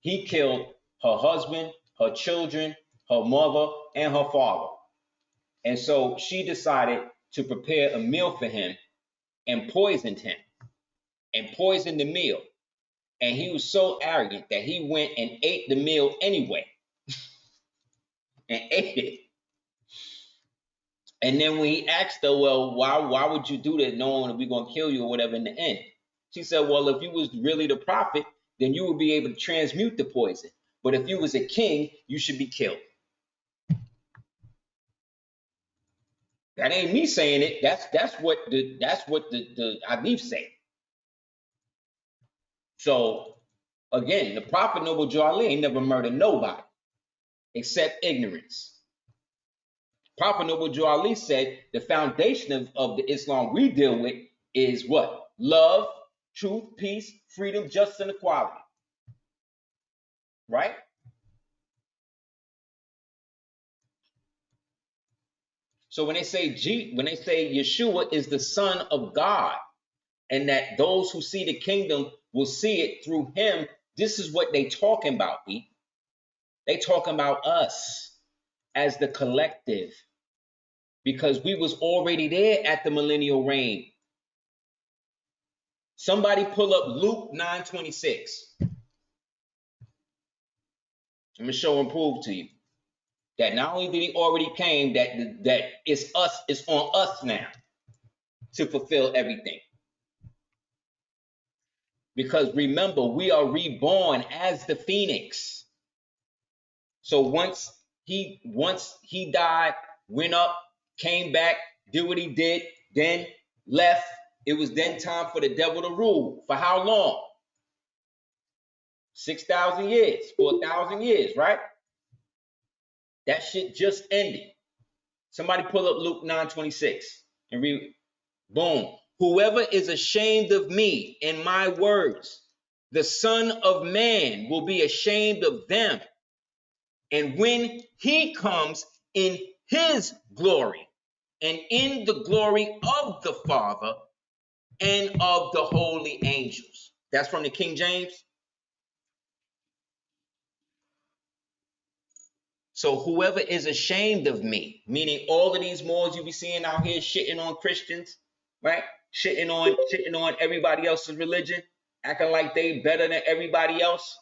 he killed her husband, her children, her mother, and her father. And so she decided to prepare a meal for him and poisoned him and poisoned the meal. And he was so arrogant that he went and ate the meal anyway and ate it. And then when he asked her, well, why would you do that knowing that we're going to kill you or whatever in the end? She said, well, if you was really the prophet, then you would be able to transmute the poison. But if you was a king, you should be killed. That ain't me saying it. That's what the Hadith say. So again, the prophet Noble Joe Ali ain't never murdered nobody except ignorance. Prophet Noble Joe Ali said the foundation of the Islam we deal with is what? Love, truth, peace, freedom, justice, and equality. Right? So when they say Yeshua is the Son of God, and that those who see the kingdom will see it through him, this is what they talking about, B. They talking about us as the collective, because we was already there at the millennial reign. Somebody pull up Luke 9:26. I'm gonna show and prove to you. That not only did he already came, that it's us, it's on us now to fulfill everything. Because remember, we are reborn as the phoenix. So once he died, went up, came back, did what he did, then left, it was then time for the devil to rule. For how long? 6,000 years, 4,000 years, right? That shit just ended. Somebody pull up Luke 9:26 and read. Boom. Whoever is ashamed of me and my words, the Son of Man will be ashamed of them. And when he comes in his glory and in the glory of the Father and of the holy angels. That's from the King James. So whoever is ashamed of me, meaning all of these Moors you be seeing out here shitting on Christians, right? Shitting on everybody else's religion, acting like they better than everybody else.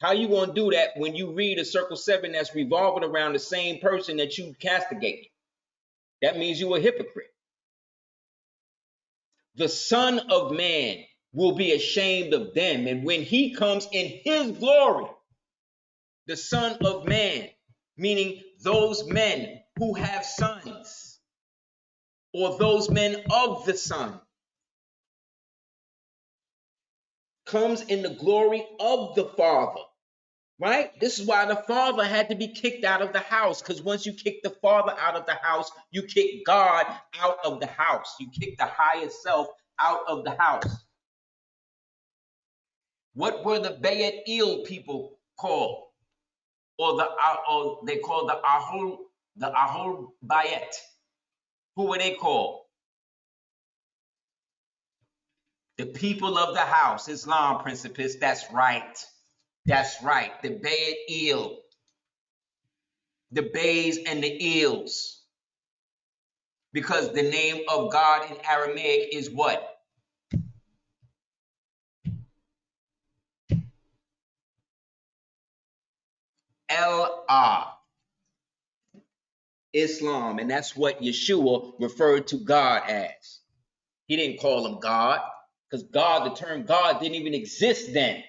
How you gonna do that when you read a circle 7 that's revolving around the same person that you castigated? That means you a hypocrite. The Son of Man will be ashamed of them, and when he comes in his glory, the Son of Man, meaning those men who have sons, or those men of the Son, comes in the glory of the Father, right? This is why the Father had to be kicked out of the house, because once you kick the Father out of the house, you kick God out of the house. You kick the higher self out of the house. What were the Bayat Il people called? Or they called the Ahol Bayet. Who were they called? The people of the house, Islam principles. That's right. That's right. The Bayat Il, the Bays and the Ils. Because the name of God in Aramaic is what? El-Ah. Islam. And that's what Yeshua referred to God as. He didn't call him God, because God, the term God, didn't even exist then.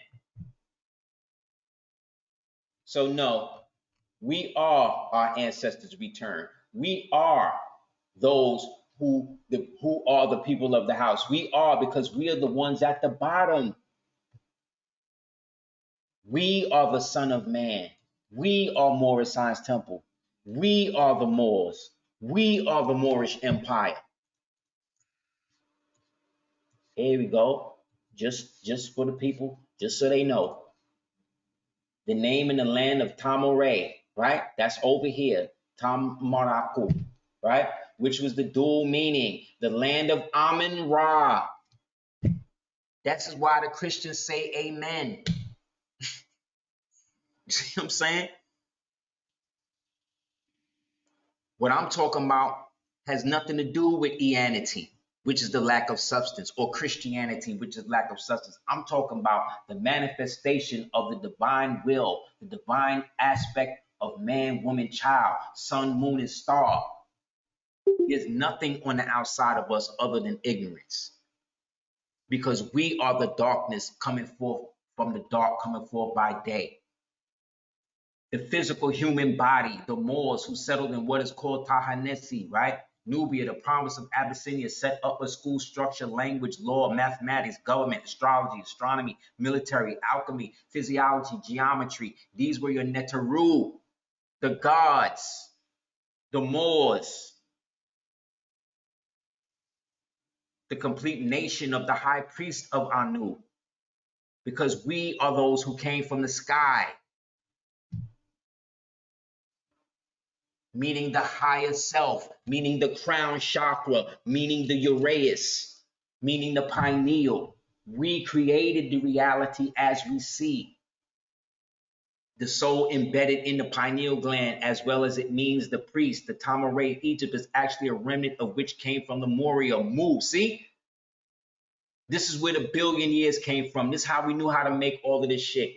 So no, we are our ancestors' return. We are those who are the people of the house. We are, because we are the ones at the bottom. We are the Son of Man. We are Moorish Science Temple. We are the Moors. We are the Moorish Empire. Here we go. Just for the people, just so they know. The name in the land of Urae, right? That's over here, Tamaraku, right? Which was the dual meaning, the land of Amun Ra. That's why the Christians say amen. See what I'm saying? What I'm talking about has nothing to do with Ianity, which is the lack of substance, or Christianity, which is lack of substance. I'm talking about the manifestation of the divine will, the divine aspect of man, woman, child, sun, moon, and star. There's nothing on the outside of us other than ignorance, because we are the darkness coming forth from the dark, coming forth by day. The physical human body, the Moors who settled in what is called Tahanesi, right? Nubia, the promise of Abyssinia, set up a school structure, language, law, mathematics, government, astrology, astronomy, military, alchemy, physiology, geometry. These were your Neteru, the gods, the Moors, the complete nation of the high priest of Anu, because we are those who came from the sky, meaning the higher self, meaning the crown chakra, meaning the Uraeus, meaning the pineal. We created the reality as we see. The soul embedded in the pineal gland, as well as it means the priest. The Tamaray Egypt is actually a remnant of which came from the Moria Mu. See? This is where the billion years came from. This is how we knew how to make all of this shit.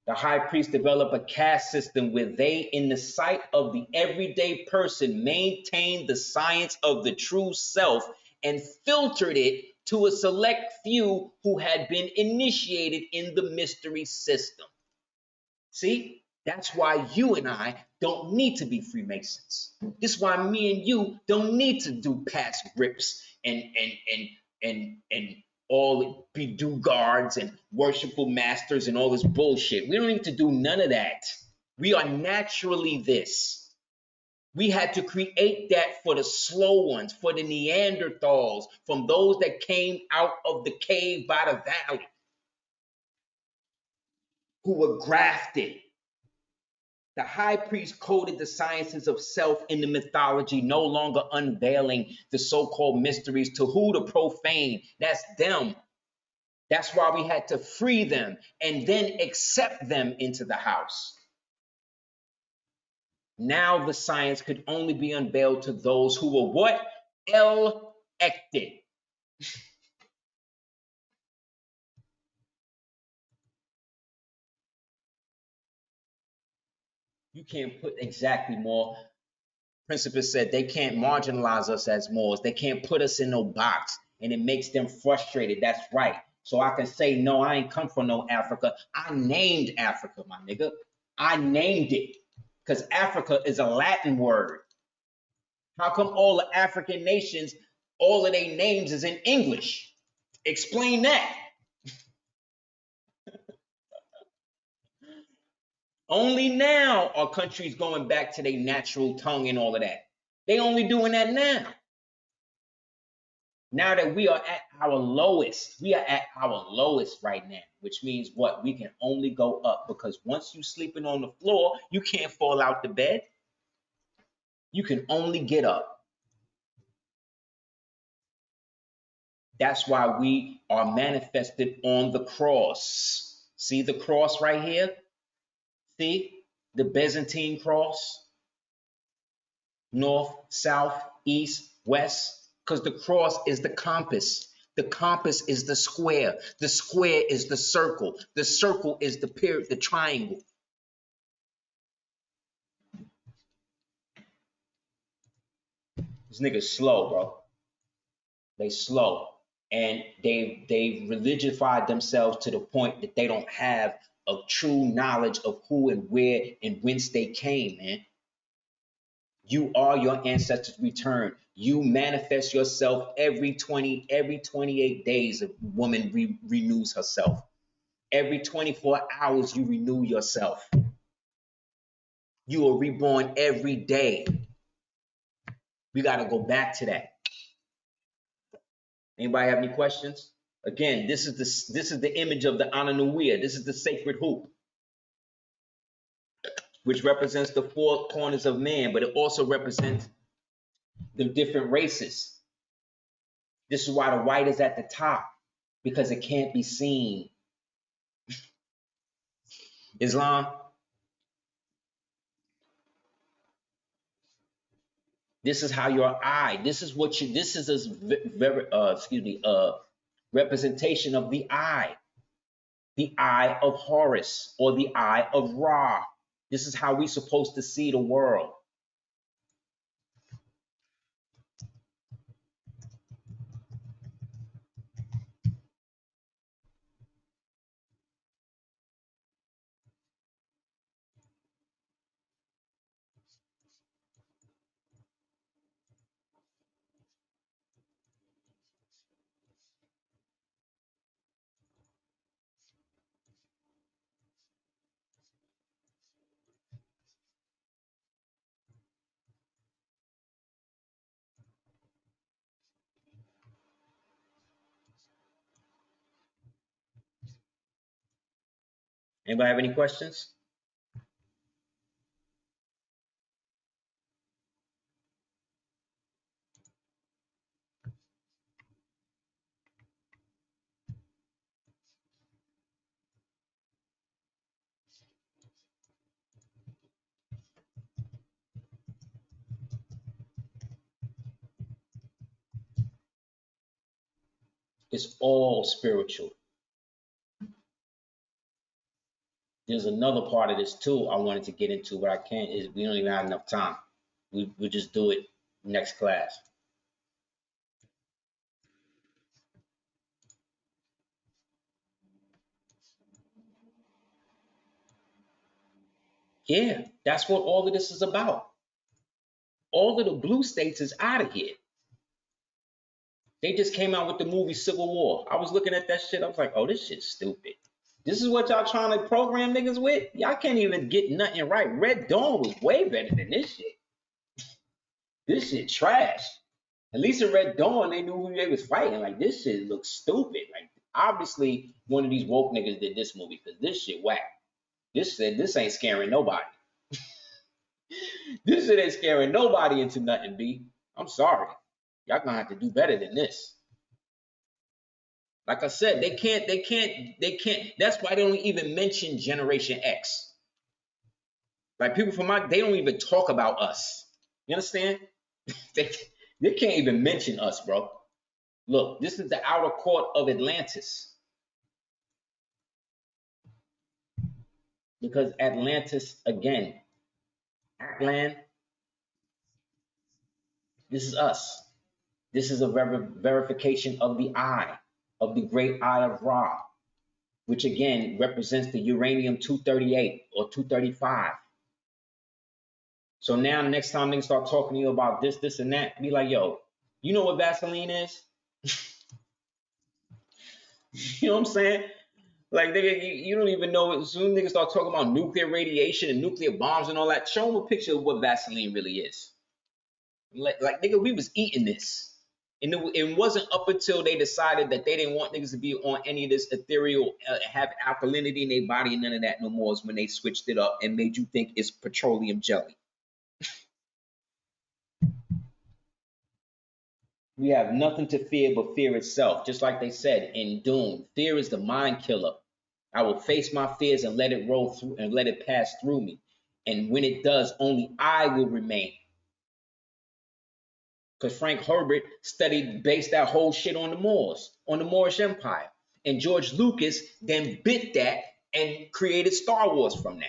The high priest developed a caste system where they, in the sight of the everyday person, maintained the science of the true self and filtered it to a select few who had been initiated in the mystery system. See, that's why you and I don't need to be Freemasons. This is why me and you don't need to do past grips and all be do guards and worshipful masters and all this bullshit. We don't need to do none of that. We are naturally this. We had to create that for the slow ones, for the Neanderthals, from those that came out of the cave by the valley, who were grafted. The high priest coded the sciences of self in the mythology, no longer unveiling the so-called mysteries to who? The profane. That's them. That's why we had to free them and then accept them into the house. Now the science could only be unveiled to those who were what? Elected. You can't put exactly more. Principal said they can't marginalize us as Moors. They can't put us in no box, and it makes them frustrated. That's right. So I can say, no, I ain't come from no Africa. I named Africa, my nigga. I named it because Africa is a Latin word. How come all the African nations, all of their names is in English? Explain that. Only now are countries going back to their natural tongue and all of that. They only doing that now. Now that we are at our lowest, we are at our lowest right now, which means what? We can only go up, because once you sleeping on the floor, you can't fall out the bed. You can only get up. That's why we are manifested on the cross. See the cross right here? See the Byzantine cross? North, south, east, west, because the cross is the compass. The compass is the square. The square is the circle. The circle is the period, the triangle. These niggas slow, bro. They slow. And they've religified themselves to the point that they don't have a true knowledge of who and where and whence they came, man. You are your ancestors' return. You manifest yourself every 28 days. A woman renews herself. Every 24 hours, you renew yourself. You are reborn every day. We got to go back to that. Anybody have any questions? Again, this is the image of the Ananuia. This is the sacred hoop, which represents the four corners of man, but it also represents the different races. This is why the white is at the top, because it can't be seen. Islam, this is how your eye, this is what you, this is a very, representation of the eye of Horus, or the eye of Ra. This is how we're supposed to see the world. Anybody have any questions? It's all spiritual. There's another part of this too I wanted to get into, but I can't. Is we don't even have enough time. We'll just do it next class. Yeah, that's what all of this is about. All of the blue states is out of here. They just came out with the movie Civil War. I was looking at that shit. I was like, oh, this shit's stupid. This is what y'all trying to program niggas with? Y'all can't even get nothing right. Red Dawn was way better than this shit. This shit trash. At least in Red Dawn, they knew who they was fighting. Like, this shit looks stupid. Like, obviously, one of these woke niggas did this movie because this shit whack. This ain't scaring nobody. This shit ain't scaring nobody into nothing, B. I'm sorry. Y'all gonna have to do better than this. Like I said, they can't. That's why they don't even mention Generation X. Like people from they don't even talk about us. You understand? they can't even mention us, bro. Look, this is the outer court of Atlantis. Because Atlantis, again, Atlan, this is us. This is a verification of the eye, of the great eye of Ra, which again represents the uranium 238 or 235. So now next time they start talking to you about this, and that, be like, yo, you know what Vaseline is? You know what I'm saying? Like, you don't even know. As soon as niggas start talking about nuclear radiation and nuclear bombs and all that, show them a picture of what Vaseline really is. Like nigga, we was eating this. And it wasn't up until they decided that they didn't want niggas to be on any of this ethereal, have alkalinity in their body and none of that no more, is when they switched it up and made you think it's petroleum jelly. We have nothing to fear but fear itself. Just like they said in Doom, fear is the mind killer. I will face my fears and let it roll through and let it pass through me. And when it does, only I will remain. Because Frank Herbert based that whole shit on the Moors, on the Moorish Empire. And George Lucas then bit that and created Star Wars from that.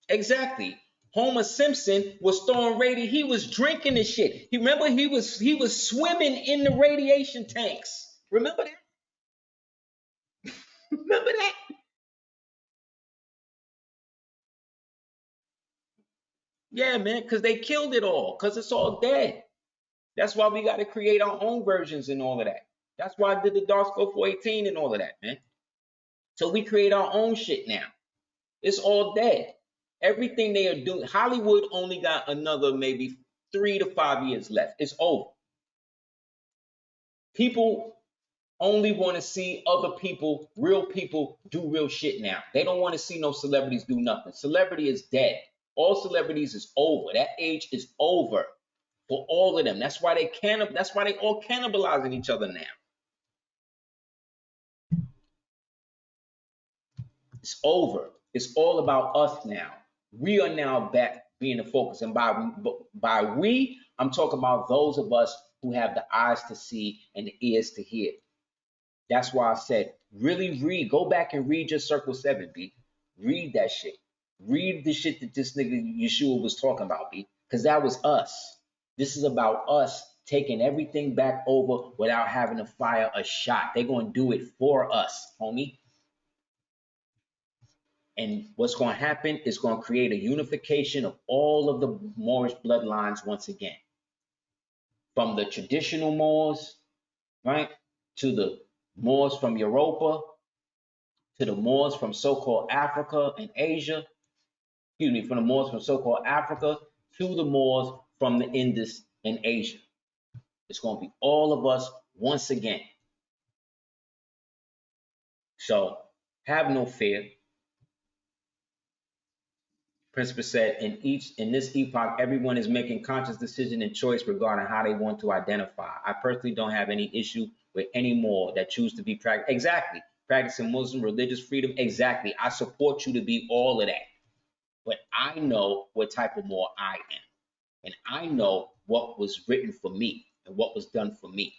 Exactly. Homer Simpson was throwing radiation. He was drinking the shit. Remember, he was swimming in the radiation tanks. Remember that? Remember that? Yeah, man, because they killed it all, because it's all dead. That's why we got to create our own versions and all of that. That's why I did the Dark Skull 418 and all of that, man. So we create our own shit now. It's all dead. Everything they are doing, Hollywood only got another maybe 3 to 5 years left. It's over. People only want to see other people, real people, do real shit now. They don't want to see no celebrities do nothing. Celebrity is dead. All celebrities is over. That age is over for all of them. That's why they all cannibalizing each other now. It's over. It's all about us now. We are now back being the focus. And by we, I'm talking about those of us who have the eyes to see and the ears to hear. That's why I said, really go back and read your Circle 7, B. Read that shit. Read the shit that this nigga Yeshua was talking about, B. Because that was us. This is about us taking everything back over without having to fire a shot. They're going to do it for us, homie. And what's going to happen is going to create a unification of all of the Moorish bloodlines once again. From the traditional Moors, right, to the Moors from Europa, to the Moors from so-called Africa and Asia, from the Moors from so-called Africa to the Moors from the Indus and Asia. It's going to be all of us once again. So have no fear. Principal said, in this epoch, everyone is making conscious decision and choice regarding how they want to identify. I personally don't have any issue with any more that choose to be practicing Muslim religious freedom. Exactly. I support you to be all of that. But I know what type of more I am. And I know what was written for me and what was done for me.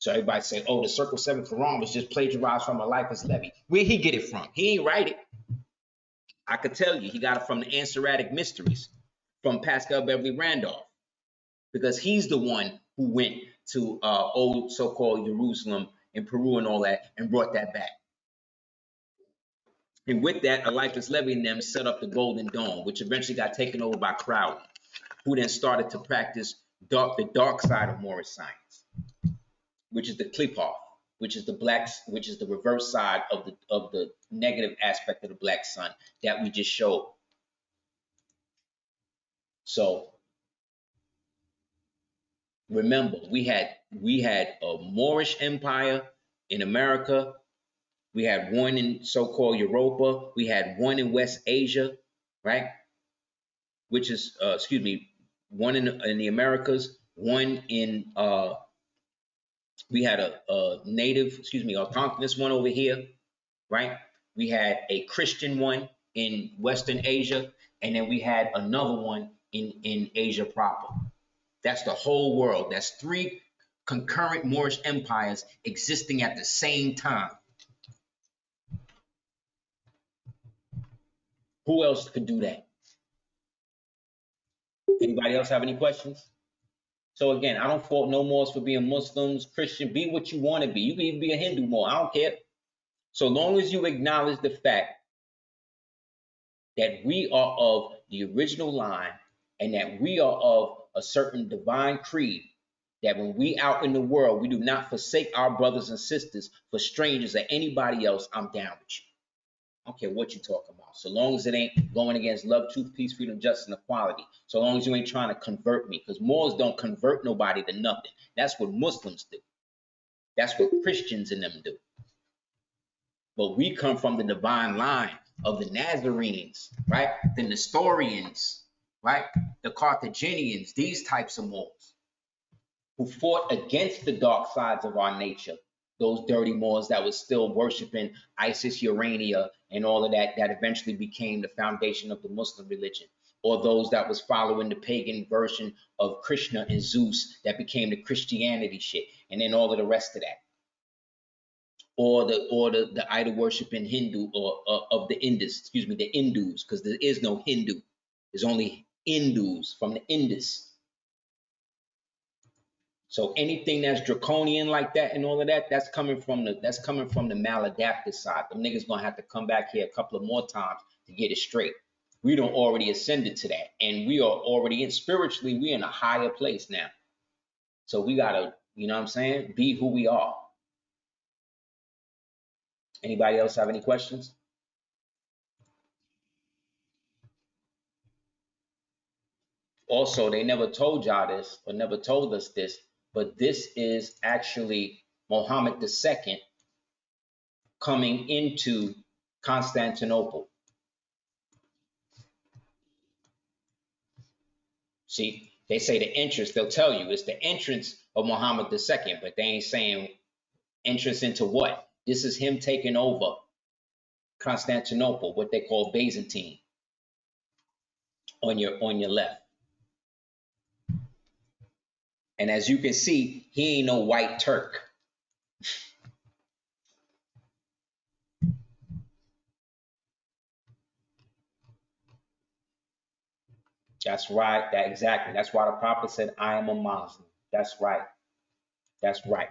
So everybody say, oh, the Circle 7 Quran was just plagiarized from a Eliphas Levi. Where he get it from? He ain't write it. I could tell you he got it from the Ansaratic Mysteries, from Pascal Beverly Randolph, because he's the one who went to old so-called Jerusalem and Peru and all that and brought that back. And with that, Eliphas Levi and them set up the Golden Dome, which eventually got taken over by Crowley, who then started to practice the dark side of Moorish science, which is the Qliphoth, which is the reverse side of the negative aspect of the black sun that we just showed. So remember, we had a Moorish empire in America. We had one in so-called Europa. We had one in West Asia, right? Which is, one in the Americas, one in, we had a native, autochthonous one over here, right? We had a Christian one in Western Asia, and then we had another one in Asia proper. That's the whole world. That's 3 concurrent Moorish empires existing at the same time. Who else could do that? Anybody else have any questions? So again, I don't fault no Moors for being Muslims, Christian. Be what you want to be. You can even be a Hindu Moor. I don't care. So long as you acknowledge the fact that we are of the original line and that we are of a certain divine creed, that when we out in the world, we do not forsake our brothers and sisters for strangers or anybody else, I'm down with you. I don't care what you're talking about. So long as it ain't going against love, truth, peace, freedom, justice, and equality. So long as you ain't trying to convert me. Because Moors don't convert nobody to nothing. That's what Muslims do. That's what Christians and them do. But we come from the divine line of the Nazarenes, right? The Nestorians, right? The Carthaginians, these types of Moors who fought against the dark sides of our nature. Those dirty Moors that was still worshiping Isis, Urania, and all of that, that eventually became the foundation of the Muslim religion. Or those that was following the pagan version of Krishna and Zeus that became the Christianity shit, and then all of the rest of that. Or the idol worshiping Hindu or of the Indus, the Hindus, because there is no Hindu. There's only Hindus from the Indus. So anything that's draconian like that and all of that, that's coming from the maladaptive side. Them niggas gonna have to come back here a couple of more times to get it straight. We don't already ascended to that, and we are already spiritually, we're in a higher place now. So we gotta, you know what I'm saying, be who we are. Anybody else have any questions? Also, they never told y'all this, or never told us this, but this is actually Muhammad II coming into Constantinople. See, they say the entrance, they'll tell you it's the entrance of Muhammad II, but they ain't saying entrance into what. This is him taking over Constantinople, what they call Byzantine, on your left. And as you can see, he ain't no white Turk. That's right. Exactly. That's why the prophet said, I am a Muslim. That's right. That's right.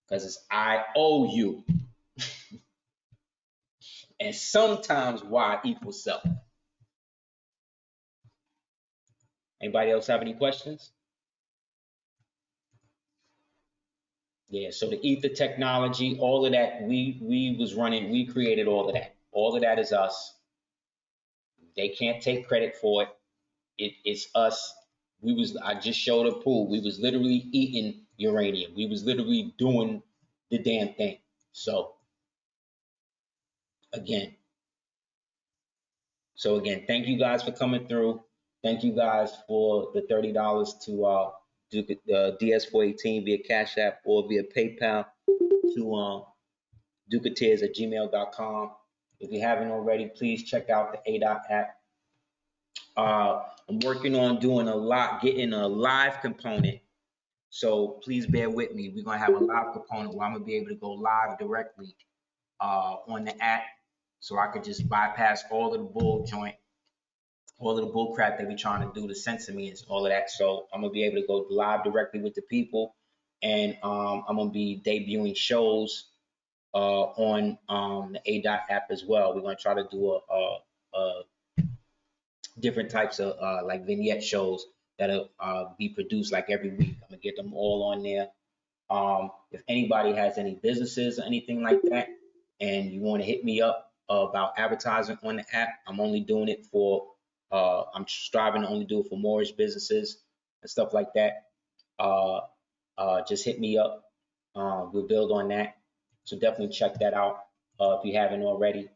Because it's I owe you. And sometimes Y equals self. Anybody else have any questions? Yeah, so the ether technology, all of that, we was running, we created all of that. All of that is us. They can't take credit for it. It's us. I just showed a pool. We was literally eating uranium. We was literally doing the damn thing. So again, thank you guys for coming through. Thank you guys for the $30 to do the DS418 via Cash App or via PayPal to ducateers@gmail.com. If you haven't already, please check out the ADOT app. I'm working on doing getting a live component So please bear with me. We're gonna have a live component where I'm gonna be able to go live directly on the app, so I could just bypass all of the bull joint, all of the bull crap that we're trying to do to censor me and all of that. So I'm gonna be able to go live directly with the people, and I'm gonna be debuting shows on the ADOT app as well. We're gonna try to do a different types of like vignette shows that'll be produced like every week. I'm gonna get them all on there. If anybody has any businesses or anything like that, and you want to hit me up about advertising on the app, I'm only doing it for, I'm striving to only do it for Moorish businesses and stuff like that. Just hit me up. We'll build on that. So definitely check that out if you haven't already.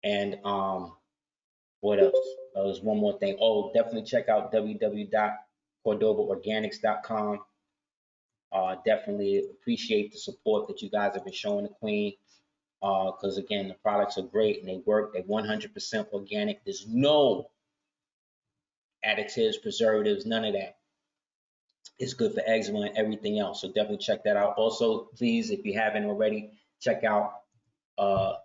And what else? There's one more thing. Oh, definitely check out www.cordobaorganics.com. Definitely appreciate the support that you guys have been showing the Queen. Because again, the products are great and they work. They're 100% organic. There's no additives, preservatives, none of that. It's good for eczema and everything else. So definitely check that out. Also, please, if you haven't already, check out the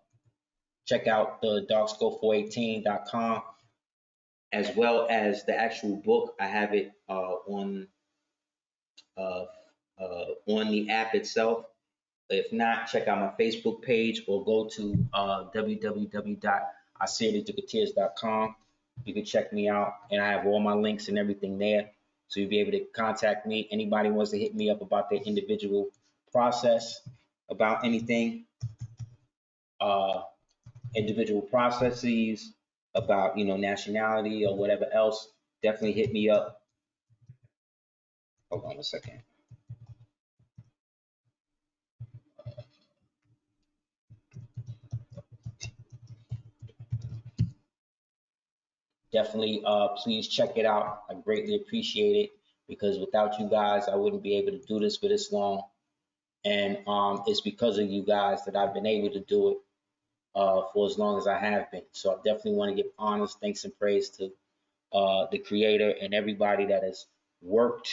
darkscope418.com, as well as the actual book. I have it on the app itself. If not, check out my Facebook page or go to www.aseriesducateers.com. You can check me out, and I have all my links and everything there. So you'll be able to contact me. Anybody wants to hit me up about their individual process, about anything, individual processes, about nationality or whatever else, definitely hit me up. Hold on a second. Definitely, please check it out. I greatly appreciate it, because without you guys, I wouldn't be able to do this for this long. And it's because of you guys that I've been able to do it for as long as I have been. So I definitely want to give honest thanks and praise to the creator and everybody that has worked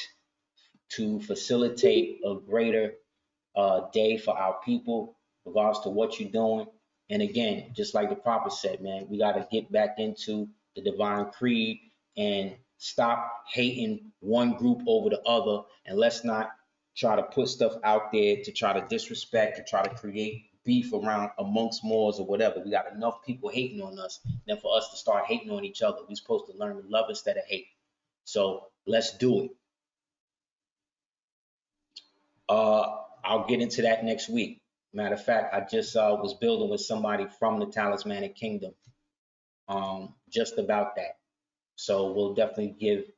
to facilitate a greater day for our people, regards to what you're doing. And again, just like the prophet said, man, we got to get back into the divine creed and stop hating one group over the other. And let's not try to put stuff out there to try to disrespect, to try to create beef around amongst Moors or whatever. We got enough people hating on us than for us to start hating on each other. We're supposed to learn to love instead of hate. So let's do it. I'll get into that next week. Matter of fact, I just was building with somebody from the Talismanic Kingdom, just about that. So we'll definitely give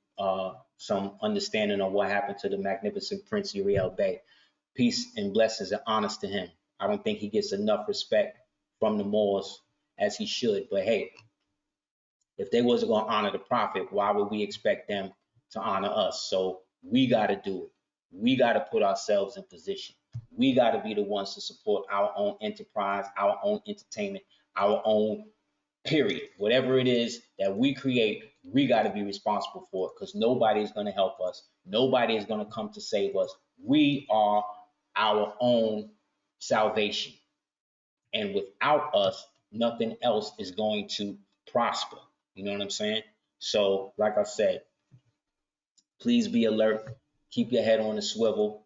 some understanding of what happened to the magnificent Prince Uriel Bey. Peace and blessings and honors to him. I don't think he gets enough respect from the Moors as he should. But hey, if they wasn't going to honor the prophet, why would we expect them to honor us? So we got to do it. We got to put ourselves in position. We got to be the ones to support our own enterprise, our own entertainment, our own period. Whatever it is that we create, we got to be responsible for it, because nobody is going to help us. Nobody is going to come to save us. We are our own salvation. And without us, nothing else is going to prosper. You know what I'm saying? So, like I said, please be alert. Keep your head on a swivel.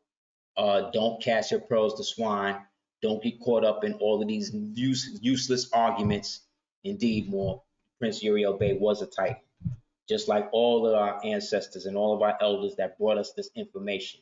Don't cast your pearls to swine. Don't get caught up in all of these useless arguments. Indeed, more. Prince Uriel Bey was a Titan, just like all of our ancestors and all of our elders that brought us this information.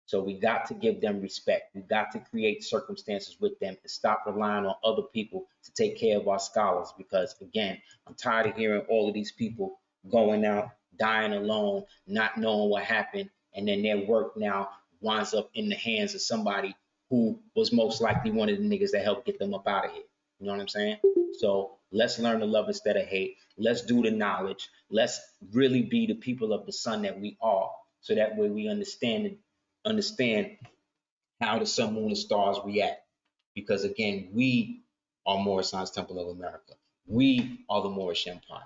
So we got to give them respect. We got to create circumstances with them and stop relying on other people to take care of our scholars. Because again, I'm tired of hearing all of these people going out, dying alone, not knowing what happened, and then their work now winds up in the hands of somebody who was most likely one of the niggas that helped get them up out of here. You know what I'm saying? So let's learn to love instead of hate. Let's do the knowledge. Let's really be the people of the sun that we are, so that way we understand how the sun, moon, and stars react. Because again, we are Moorish Science Temple of America. We are the Moorish Empire.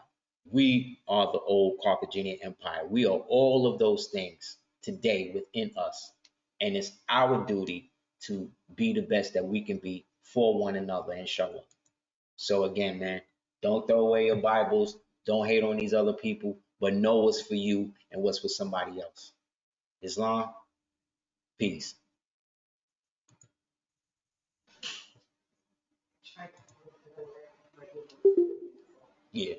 We are the old Carthaginian Empire. We are all of those things today within us. And it's our duty to be the best that we can be for one another, inshallah. So again, man, don't throw away your Bibles. Don't hate on these other people, but know what's for you and what's for somebody else. Islam, peace. Yeah.